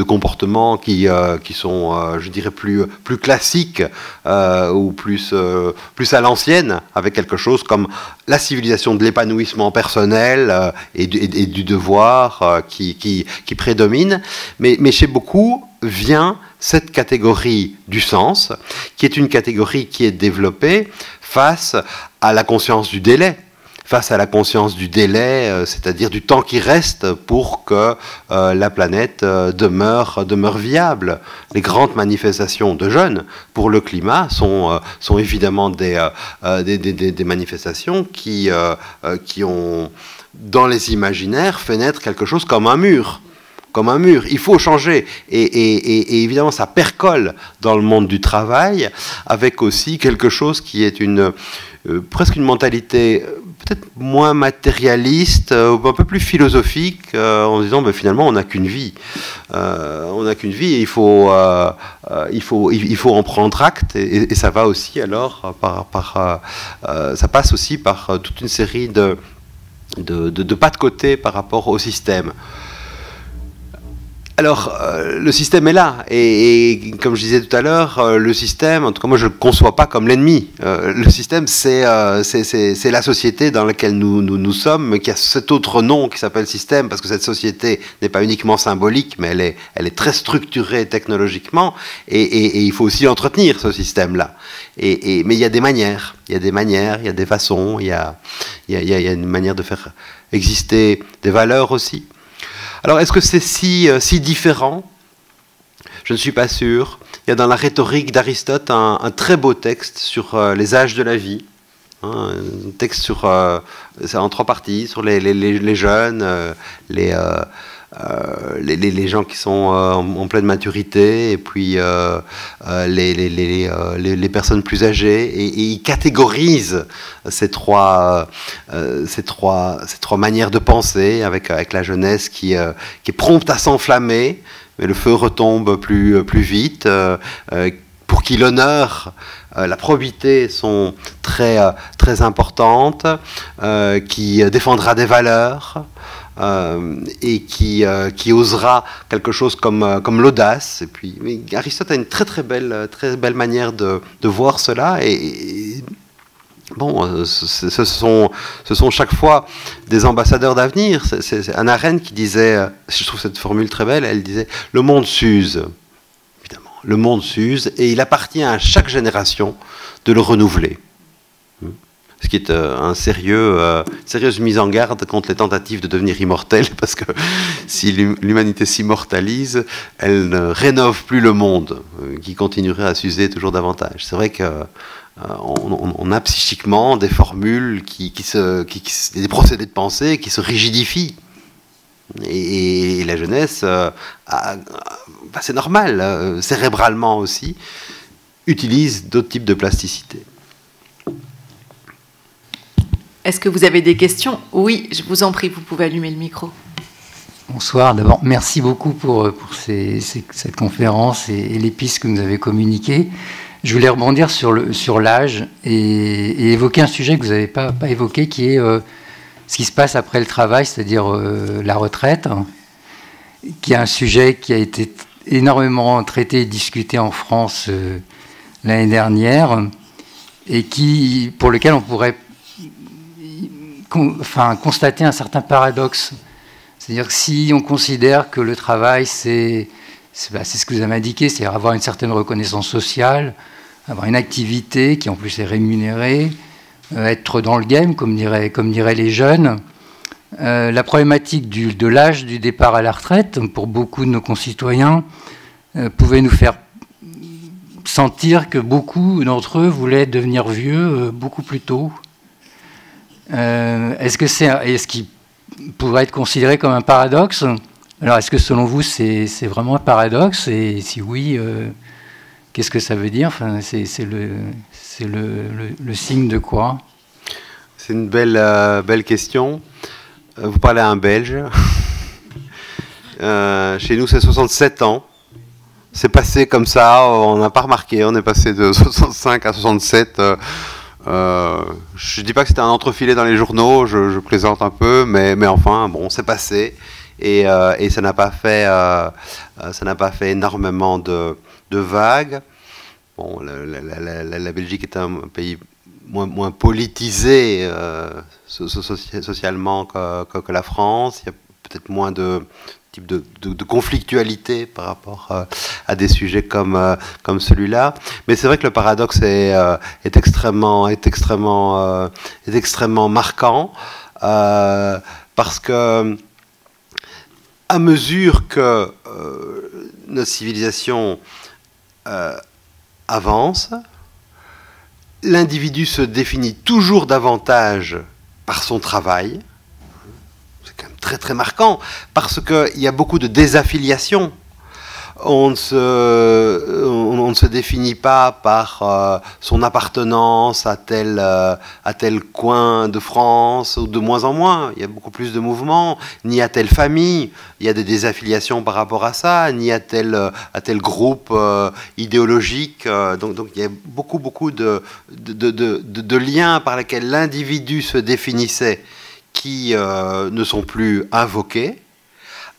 comportements qui sont, je dirais, plus classiques ou plus à l'ancienne, avec quelque chose comme la civilisation de l'épanouissement personnel et du devoir qui prédomine. Mais chez beaucoup vient cette catégorie du sens, qui est une catégorie qui est développée face à la conscience du délai. C'est-à-dire du temps qui reste pour que la planète demeure viable. Les grandes manifestations de jeunes pour le climat sont évidemment des manifestations qui ont, dans les imaginaires, fait naître quelque chose comme un mur. comme un mur. Il faut changer. Et évidemment, ça percole dans le monde du travail, avec aussi quelque chose qui est presque une mentalité peut-être moins matérialiste, un peu plus philosophique, en disant ben, finalement on n'a qu'une vie. On n'a qu'une vie et il faut en prendre acte et ça va aussi alors ça passe aussi par toute une série de pas de côté par rapport au système. Alors, le système est là, et comme je disais tout à l'heure, le système, en tout cas moi je ne le conçois pas comme l'ennemi. Le système, c'est la société dans laquelle nous sommes, mais qui a cet autre nom qui s'appelle système, parce que cette société n'est pas uniquement symbolique, mais elle est très structurée technologiquement, et il faut aussi entretenir ce système-là. Mais il y a des manières, il y a des façons, il y a une manière de faire exister des valeurs aussi. Alors, est-ce que c'est si différent? Je ne suis pas sûr. Il y a dans la rhétorique d'Aristote un très beau texte sur les âges de la vie. Un texte c'est en 3 parties, sur les jeunes, les gens qui sont en pleine maturité, et puis les personnes plus âgées, et il catégorise ces trois manières de penser, avec la jeunesse qui est prompte à s'enflammer, mais le feu retombe plus vite, pour qui l'honneur, la probité sont très importantes, qui défendra des valeurs, et qui osera quelque chose comme l'audace. Et puis, Aristote a une très belle manière de voir cela. Et bon, ce sont chaque fois des ambassadeurs d'avenir. C'est Hannah Arendt qui disait, je trouve cette formule très belle, elle disait « Le monde s'use ». Évidemment, le monde s'use, et il appartient à chaque génération de le renouveler. Ce qui est une sérieuse mise en garde contre les tentatives de devenir immortel, parce que si l'humanité s'immortalise, elle ne rénove plus le monde, qui continuerait à s'user toujours davantage. C'est vrai qu'on a psychiquement des formules, des procédés de pensée qui se rigidifient. Et la jeunesse, c'est normal, cérébralement aussi, utilise d'autres types de plasticité. Est-ce que vous avez des questions? Oui, je vous en prie, vous pouvez allumer le micro. Bonsoir. D'abord, merci beaucoup pour cette conférence et les pistes que vous nous avez communiquées. Je voulais rebondir sur l'âge et évoquer un sujet que vous n'avez pas évoqué, qui est ce qui se passe après le travail, c'est-à-dire la retraite, qui est un sujet qui a été énormément traité et discuté en France l'année dernière, et pour lequel on pourrait constater un certain paradoxe. C'est-à-dire que si on considère que le travail, c'est ce que vous avez indiqué, c'est-à-dire avoir une certaine reconnaissance sociale, avoir une activité qui en plus est rémunérée, être dans le game, comme diraient les jeunes, la problématique de l'âge du départ à la retraite, pour beaucoup de nos concitoyens, pouvait nous faire sentir que beaucoup d'entre eux voulaient devenir vieux beaucoup plus tôt. Est-ce qu'il pourrait être considéré comme un paradoxe? Alors, est-ce que selon vous, c'est vraiment un paradoxe? Et si oui, qu'est-ce que ça veut dire? Enfin, c'est le signe de quoi? C'est une belle question. Vous parlez à un Belge. Chez nous, c'est 67 ans. C'est passé comme ça, on n'a pas remarqué. On est passé de 65 à 67. Je ne dis pas que c'était un entrefilet dans les journaux, je plaisante un peu, mais enfin, bon, c'est passé. Et ça n'a pas fait énormément de vagues. Bon, la Belgique est un pays moins politisé socialement que la France. Il y a peut-être moins de type de conflictualité par rapport à des sujets comme celui-là. Mais c'est vrai que le paradoxe est extrêmement marquant, parce que à mesure que notre civilisation avance, l'individu se définit toujours davantage par son travail. C'est quand même très très marquant, parce qu'il y a beaucoup de désaffiliation. On ne se définit pas par son appartenance à tel coin de France, ou de moins en moins. Il y a beaucoup plus de mouvements, ni à telle famille. Il y a des désaffiliations par rapport à ça, ni à tel groupe idéologique. Donc il y a beaucoup de liens par lesquels l'individu se définissait qui ne sont plus invoqués.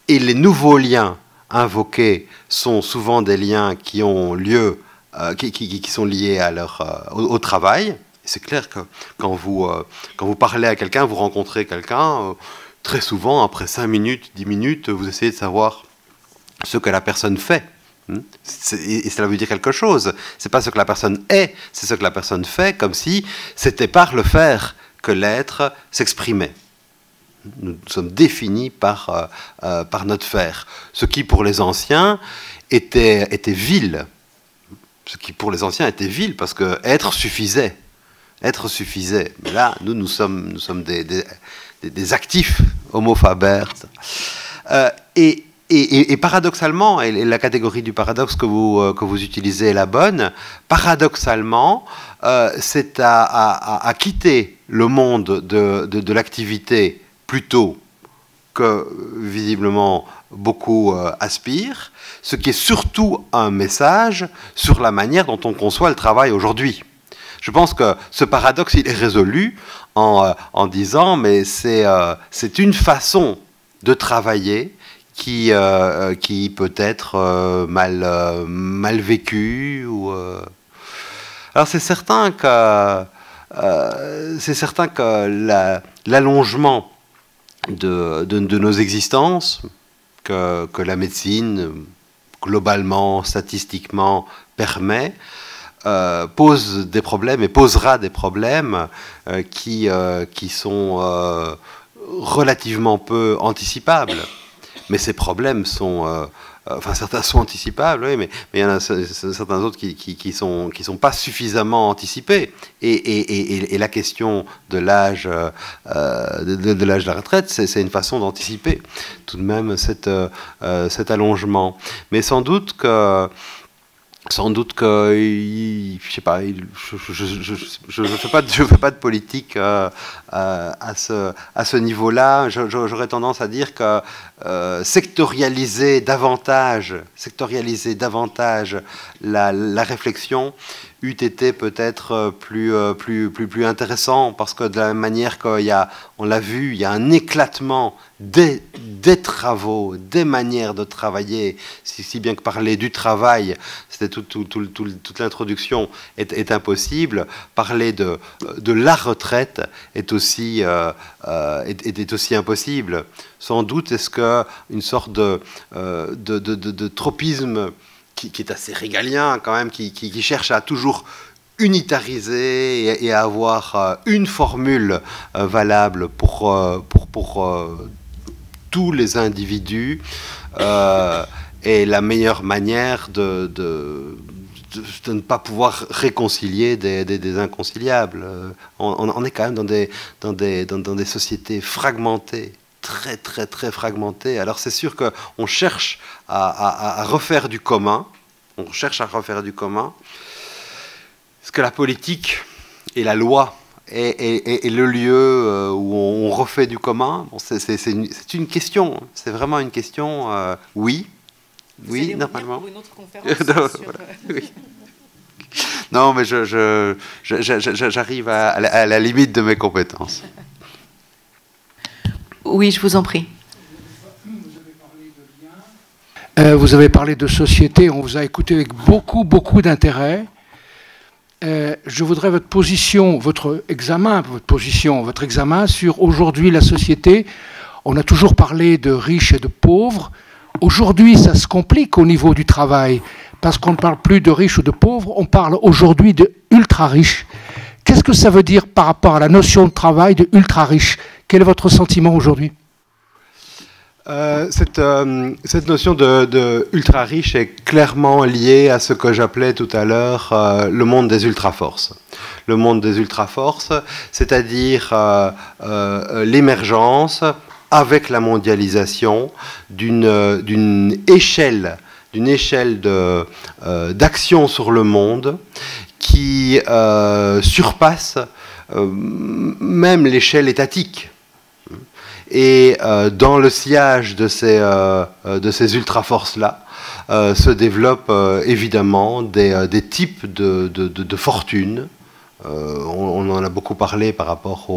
Et les nouveaux liens invoqués sont souvent des liens qui ont lieu, qui sont liés à au travail. C'est clair que quand vous parlez à quelqu'un, vous rencontrez quelqu'un, très souvent, après 5 minutes, 10 minutes, vous essayez de savoir ce que la personne fait. Et cela veut dire quelque chose. C'est pas ce que la personne est, c'est ce que la personne fait, comme si c'était par le faire que l'être s'exprimait. Nous sommes définis par notre faire. Ce qui, pour les anciens, était vil. Ce qui, pour les anciens, était vil, parce que être suffisait. Être suffisait. Mais là, nous sommes des actifs, homo faber. Et paradoxalement, et la catégorie du paradoxe que vous utilisez est la bonne, paradoxalement, c'est à quitter le monde de l'activité plutôt que, visiblement, beaucoup aspirent, ce qui est surtout un message sur la manière dont on conçoit le travail aujourd'hui. Je pense que ce paradoxe, il est résolu en disant, mais c'est une façon de travailler qui peut être mal vécue. Alors c'est certain que l'allongement de nos existences, que la médecine, globalement, statistiquement, permet, pose des problèmes et posera des problèmes qui sont relativement peu anticipables. Mais ces problèmes sont... enfin, certains sont anticipables, oui, mais il y en a certains autres qui sont pas suffisamment anticipés. Et la question de l'âge de la retraite, c'est une façon d'anticiper tout de même cet allongement. Mais sans doute que je sais pas, je fais pas de politique à ce niveau-là. J'aurais tendance à dire que sectorialiser davantage la réflexion eût été peut-être plus intéressant, parce que de la même manière on l'a vu, il y a un éclatement des travaux, des manières de travailler, si bien que parler du travail, c'était toute l'introduction est impossible. Parler de la retraite est aussi impossible. Sans doute est-ce qu'une sorte de tropisme qui est assez régalien quand même, qui cherche à toujours unitariser et à avoir une formule valable pour tous les individus, est la meilleure manière de ne pas pouvoir réconcilier des inconciliables. On est quand même dans des sociétés fragmentées, très très très fragmentées. Alors c'est sûr qu'on cherche à refaire du commun. Est-ce que la politique et la loi est le lieu où on refait du commun? Bon, c'est une question. C'est vraiment une question. Oui. Vous oui, allez normalement. pour une autre conférence sur... Oui. Non, mais j'arrive à la limite de mes compétences. Oui, je vous en prie. Vous avez parlé de société, on vous a écouté avec beaucoup d'intérêt. Je voudrais votre position, votre examen sur aujourd'hui la société. On a toujours parlé de riches et de pauvres. Aujourd'hui, ça se complique au niveau du travail, parce qu'on ne parle plus de riches ou de pauvres, on parle aujourd'hui de ultra-riches. Qu'est-ce que ça veut dire par rapport à la notion de travail de ultra-riche? Quel est votre sentiment aujourd'hui? Cette notion de ultra-riche est clairement liée à ce que j'appelais tout à l'heure le monde des ultra-forces. Le monde des ultra-forces, c'est-à-dire l'émergence avec la mondialisation, d'une échelle d'action sur le monde qui surpasse même l'échelle étatique. Et dans le sillage de ces ultra-forces-là, se développent évidemment des types de fortunes. On en a beaucoup parlé par rapport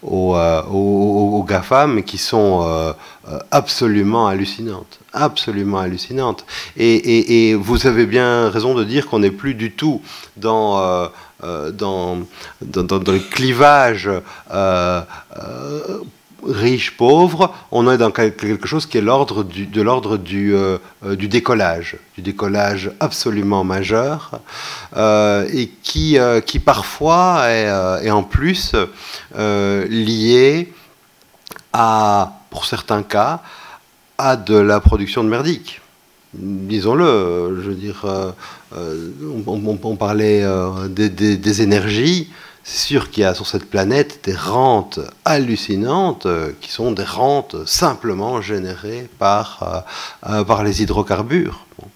aux GAFAM, qui sont absolument hallucinantes. Absolument hallucinantes. Et vous avez bien raison de dire qu'on n'est plus du tout dans le clivage riche-pauvre, on est dans quelque chose qui est de l'ordre du décollage absolument majeur, et qui parfois est en plus lié pour certains cas, à de la production de merdique. Disons-le, je veux dire, on parlait des énergies. C'est sûr qu'il y a sur cette planète des rentes hallucinantes qui sont des rentes simplement générées par les hydrocarbures. Bon.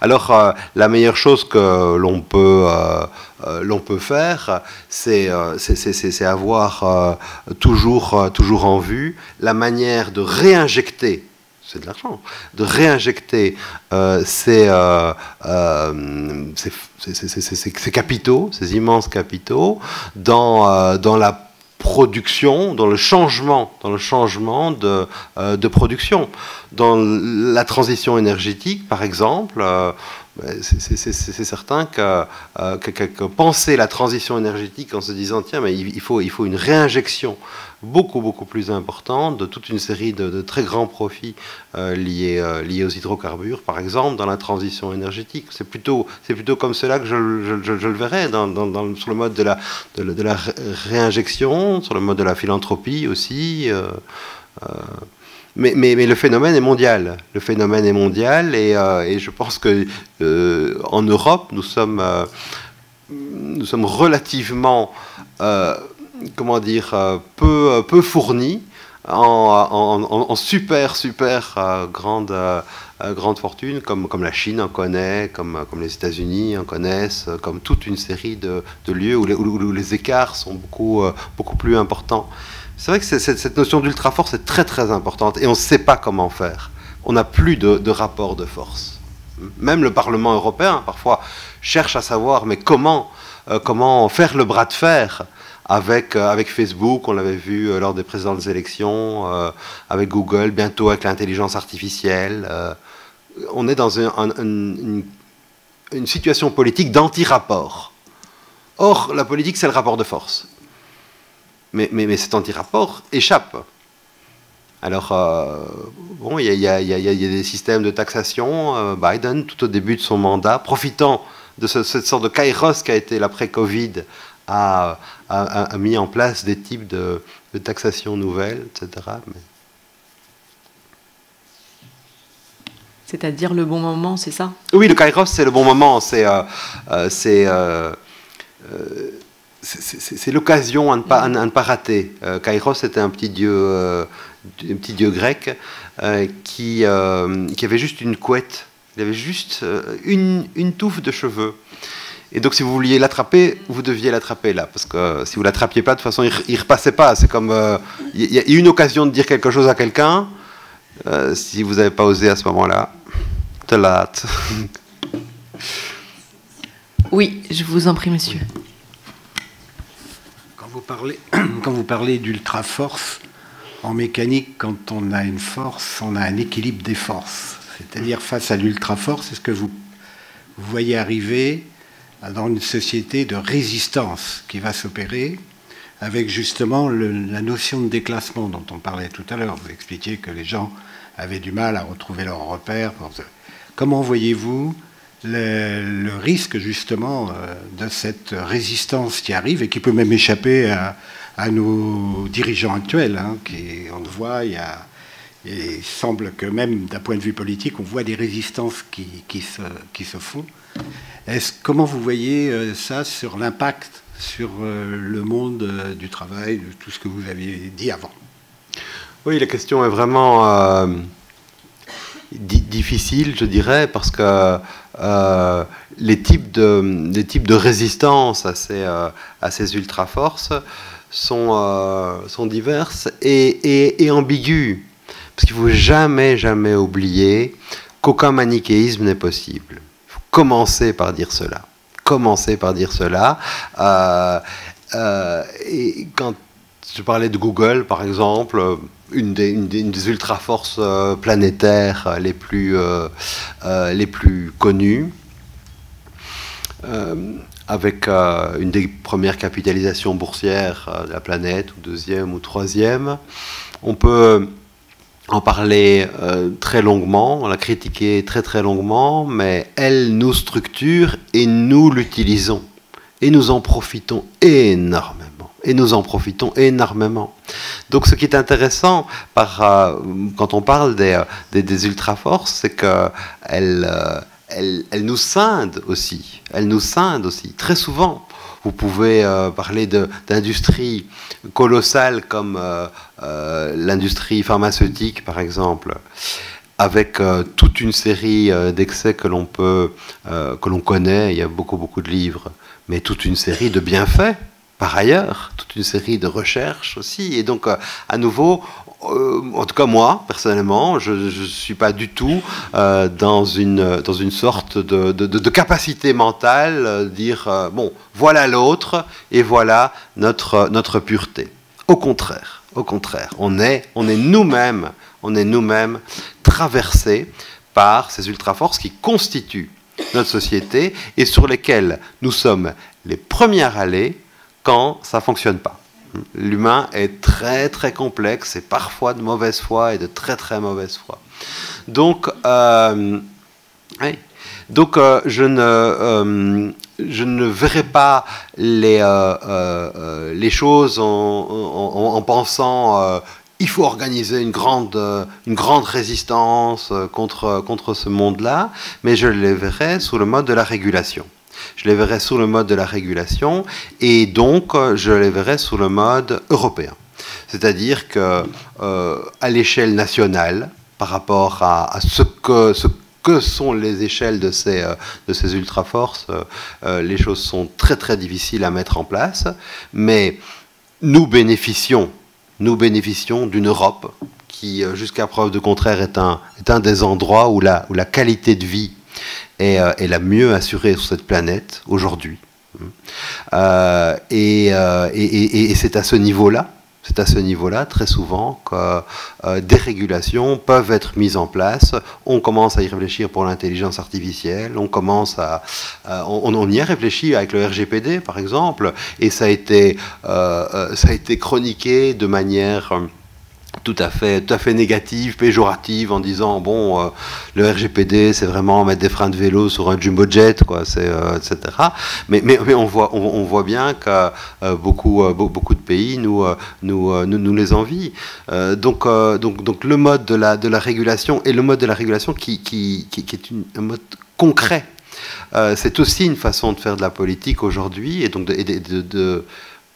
Alors, la meilleure chose que l'on peut faire, c'est avoir toujours en vue la manière de réinjecter, c'est de l'argent, de réinjecter ces capitaux, ces immenses capitaux, dans la production, dans le changement de production. Dans la transition énergétique, par exemple, c'est certain que penser la transition énergétique en se disant tiens, mais il faut une réinjection beaucoup plus importante de toute une série de très grands profits liés aux hydrocarbures, par exemple, dans la transition énergétique. C'est plutôt comme cela que je le verrais, sur le mode de la réinjection, sur le mode de la philanthropie aussi. Mais le phénomène est mondial. Le phénomène est mondial, et je pense que en Europe, nous sommes relativement, comment dire, peu fournis en super grande fortune, comme la Chine en connaît, comme les États-Unis en connaissent, comme toute une série de lieux où les écarts sont beaucoup plus importants. C'est vrai que cette notion d'ultra-force est très importante, et on ne sait pas comment faire. On n'a plus de rapport de force. Même le Parlement européen, parfois, cherche à savoir, mais comment faire le bras de fer avec Facebook, on l'avait vu lors des précédentes élections, avec Google, bientôt avec l'intelligence artificielle. On est dans une situation politique d'anti-rapport. Or, la politique, c'est le rapport de force. Mais cet anti-rapport échappe. Alors, bon, il y a des systèmes de taxation. Biden, tout au début de son mandat, profitant de cette sorte de kairos qui a été l'après-Covid, a mis en place des types de taxation nouvelles, etc. C'est-à-dire le bon moment, c'est ça? Oui, le kairos, c'est le bon moment. C'est l'occasion à ne pas rater. Kairos était un petit dieu grec qui avait juste une couette. Il avait juste une touffe de cheveux. Et donc, si vous vouliez l'attraper, vous deviez l'attraper là. Parce que si vous ne l'attrapiez pas, de toute façon, il ne repassait pas. C'est comme... Il y a une occasion de dire quelque chose à quelqu'un. Si vous n'avez pas osé à ce moment-là, te latte. Oui, je vous en prie, monsieur. Quand vous parlez d'ultra-force, en mécanique, quand on a une force, on a un équilibre des forces. C'est-à-dire, face à l'ultra-force, est-ce que vous voyez arriver dans une société de résistance qui va s'opérer, avec justement la notion de déclassement dont on parlait tout à l'heure? Vous expliquiez que les gens avaient du mal à retrouver leurs repères. Comment voyez-vous le risque justement de cette résistance qui arrive et qui peut même échapper à nos dirigeants actuels, hein, on le voit, il semble que même d'un point de vue politique, on voit des résistances qui se font. Comment vous voyez ça sur l'impact sur le monde du travail, de tout ce que vous aviez dit avant? Oui, la question est vraiment difficile, je dirais, parce que les types de résistance à ces ultra-forces sont diverses et ambiguës. Parce qu'il ne faut jamais oublier qu'aucun manichéisme n'est possible. Il faut commencer par dire cela. Et quand je parlais de Google, par exemple, une des ultra-forces planétaires les plus connues, avec une des premières capitalisations boursières de la planète, ou deuxième ou troisième. On peut en parler très longuement, la critiquer très longuement, mais elle nous structure et nous l'utilisons. Et nous en profitons énormément. Donc ce qui est intéressant quand on parle des ultra-forces, c'est qu'elles nous scindent aussi. Très souvent, vous pouvez parler d'industries colossales comme l'industrie pharmaceutique, par exemple, avec toute une série d'excès que l'on connaît. Il y a beaucoup de livres, mais toute une série de bienfaits, par ailleurs, toute une série de recherches aussi. Et donc, à nouveau, en tout cas moi, personnellement, je ne suis pas du tout dans une sorte de capacité mentale, dire, bon, voilà l'autre et voilà notre pureté. Au contraire, on est nous-mêmes traversés par ces ultra-forces qui constituent notre société et sur lesquelles nous sommes les premiers à aller quand ça ne fonctionne pas. L'humain est très complexe et parfois de mauvaise foi et de très mauvaise foi. Donc, je ne verrai pas les choses en pensant il faut organiser une grande résistance contre ce monde-là, mais je les verrai sous le mode de la régulation. Et donc je les verrai sous le mode européen. C'est-à-dire que à l'échelle nationale, par rapport à ce que sont les échelles de ces ultra-forces, les choses sont très difficiles à mettre en place, mais nous bénéficions d'une Europe qui, jusqu'à preuve de contraire, est un des endroits où la qualité de vie est la mieux assurée sur cette planète aujourd'hui. Et c'est à ce niveau-là, très souvent, que des régulations peuvent être mises en place. On commence à y réfléchir pour l'intelligence artificielle, on y a réfléchi avec le RGPD, par exemple, et ça a été chroniqué de manière tout à fait négative, péjorative, en disant bon, le RGPD c'est vraiment mettre des freins de vélo sur un jumbo jet, quoi, etc. Mais on voit bien que beaucoup de pays nous les envient. Donc le mode de la régulation et le mode de la régulation qui est un mode concret. C'est aussi une façon de faire de la politique aujourd'hui, et donc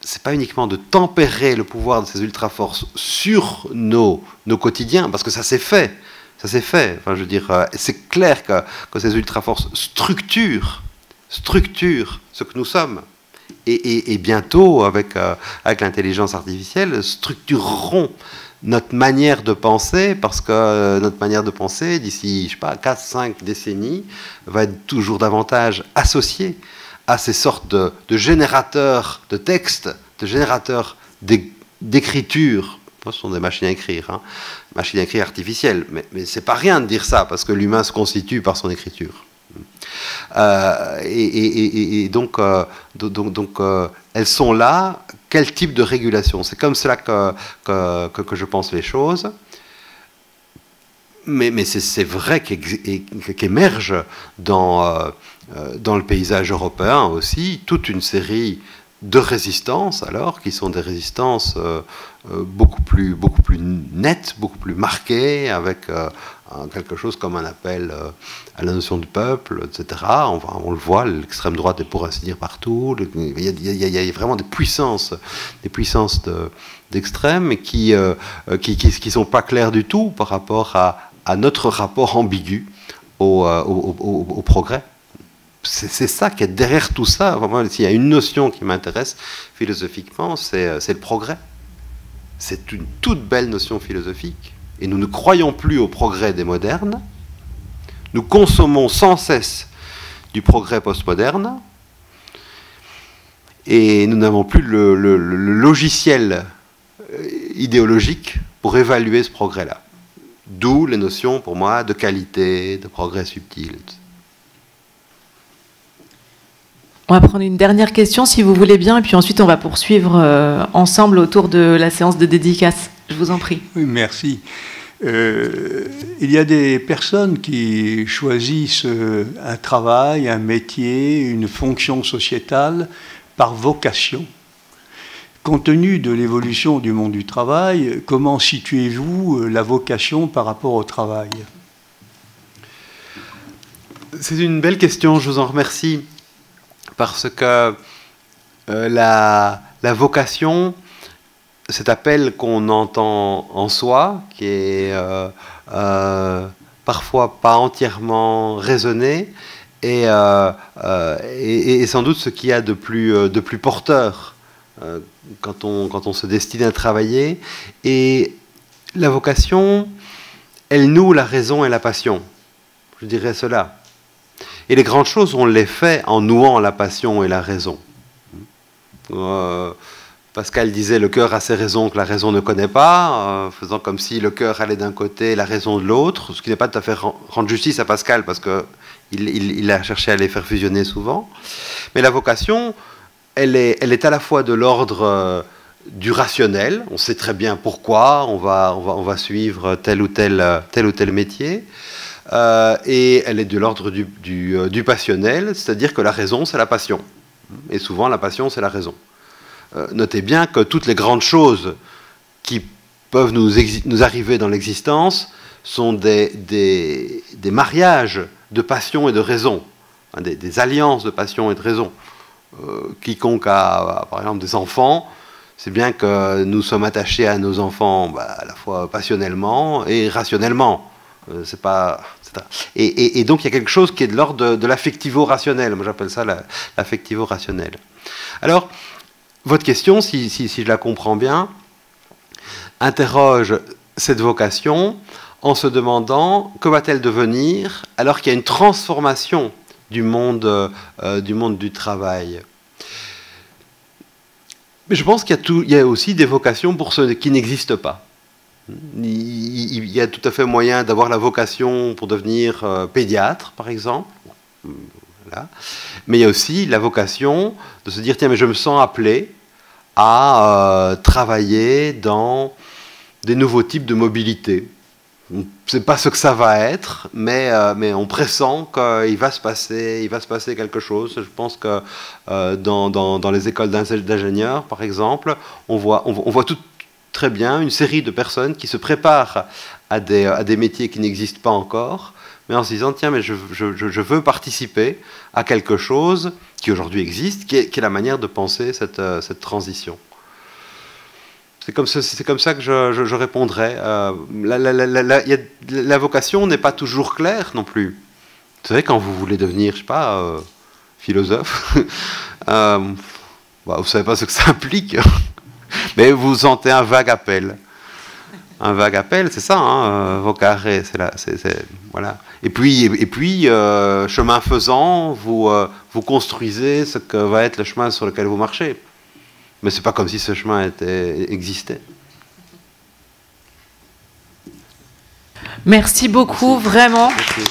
c'est pas uniquement de tempérer le pouvoir de ces ultra-forces sur nos quotidiens, parce que ça s'est fait. Enfin, je veux dire, c'est clair que ces ultra-forces structurent ce que nous sommes. Et bientôt, avec l'intelligence artificielle, structureront notre manière de penser, parce que notre manière de penser, d'ici, je sais pas, 4-5 décennies, va être toujours davantage associée à ces sortes de générateurs de textes, de générateurs d'écriture. Ce sont des machines à écrire, machines à écrire artificielles, mais c'est pas rien de dire ça, parce que l'humain se constitue par son écriture. Et donc, elles sont là. Quel type de régulation? C'est comme cela que je pense les choses. Mais c'est vrai qu'émerge dans le paysage européen aussi toute une série de résistance, alors, qui sont des résistances beaucoup plus nettes, beaucoup plus marquées, avec quelque chose comme un appel à la notion du peuple, etc. On le voit, l'extrême droite est pour ainsi dire partout. Il y a vraiment des puissances d'extrême qui sont pas claires du tout par rapport à notre rapport ambigu au progrès. C'est ça qui est derrière tout ça. Vraiment, s'il y a une notion qui m'intéresse philosophiquement, c'est le progrès. C'est une toute belle notion philosophique. Et nous ne croyons plus au progrès des modernes. Nous consommons sans cesse du progrès postmoderne. Et nous n'avons plus le logiciel idéologique pour évaluer ce progrès-là. D'où les notions, pour moi, de qualité, de progrès subtil. On va prendre une dernière question, si vous voulez bien, et puis ensuite on va poursuivre ensemble autour de la séance de dédicace. Je vous en prie. Oui, merci. Il y a des personnes qui choisissent un travail, un métier, une fonction sociétale par vocation. Compte tenu de l'évolution du monde du travail, comment situez-vous la vocation par rapport au travail? C'est une belle question, je vous en remercie, parce que la vocation, cet appel qu'on entend en soi, qui est parfois pas entièrement raisonné, et sans doute ce qu'il y a de plus porteur quand on se destine à travailler. Et la vocation, elle noue la raison et la passion. Je dirais cela. Et les grandes choses, on les fait en nouant la passion et la raison. Pascal disait « le cœur a ses raisons que la raison ne connaît pas », faisant comme si le cœur allait d'un côté et la raison de l'autre, ce qui n'est pas tout à fait rendre justice à Pascal, parce qu'il a cherché à les faire fusionner souvent. Mais la vocation, elle est à la fois de l'ordre du rationnel, on sait très bien pourquoi on va suivre tel ou tel métier, et elle est de l'ordre du passionnel, c'est-à-dire que la raison, c'est la passion. Et souvent, la passion, c'est la raison. Notez bien que toutes les grandes choses qui peuvent nous arriver dans l'existence sont des mariages de passion et de raison, des alliances de passion et de raison. Quiconque a, par exemple, des enfants, c'est bien que nous sommes attachés à nos enfants à la fois passionnellement et rationnellement. Et donc il y a quelque chose qui est de l'ordre de l'affectivo-rationnel. Moi j'appelle ça l'affectivo-rationnel. Alors, votre question, si je la comprends bien, interroge cette vocation en se demandant que va-t-elle devenir alors qu'il y a une transformation du monde du travail. Mais je pense qu'il y a aussi des vocations pour ceux qui n'existent pas. Il y a tout à fait moyen d'avoir la vocation pour devenir pédiatre, par exemple. Voilà. Mais il y a aussi la vocation de se dire, tiens, mais je me sens appelé à travailler dans des nouveaux types de mobilité. On ne sait pas ce que ça va être, mais on pressent qu'il va se passer quelque chose. Je pense que dans les écoles d'ingénieurs, par exemple, on voit tout très bien une série de personnes qui se préparent à des métiers qui n'existent pas encore, mais en se disant, tiens, mais je veux participer à quelque chose qui aujourd'hui existe, qui est la manière de penser cette transition. C'est comme ça que je répondrais. La vocation n'est pas toujours claire non plus. Vous savez, quand vous voulez devenir, je sais pas, philosophe, vous ne savez pas ce que ça implique, mais vous sentez un vague appel. Un vague appel, c'est ça, hein, vocare, voilà. Et puis, chemin faisant, vous construisez ce que va être le chemin sur lequel vous marchez. Mais ce n'est pas comme si ce chemin existait. Merci beaucoup, merci. Vraiment. Merci.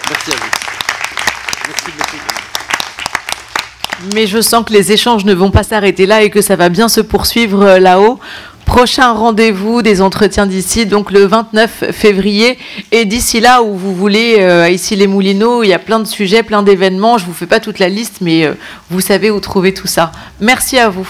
Merci à vous. Merci beaucoup. Mais je sens que les échanges ne vont pas s'arrêter là et que ça va bien se poursuivre là-haut. Prochain rendez-vous des entretiens d'ici, donc le 29 février. Et d'ici là, où vous voulez, à Issy-les-Moulineaux, il y a plein de sujets, plein d'événements. Je ne vous fais pas toute la liste, mais vous savez où trouver tout ça. Merci à vous.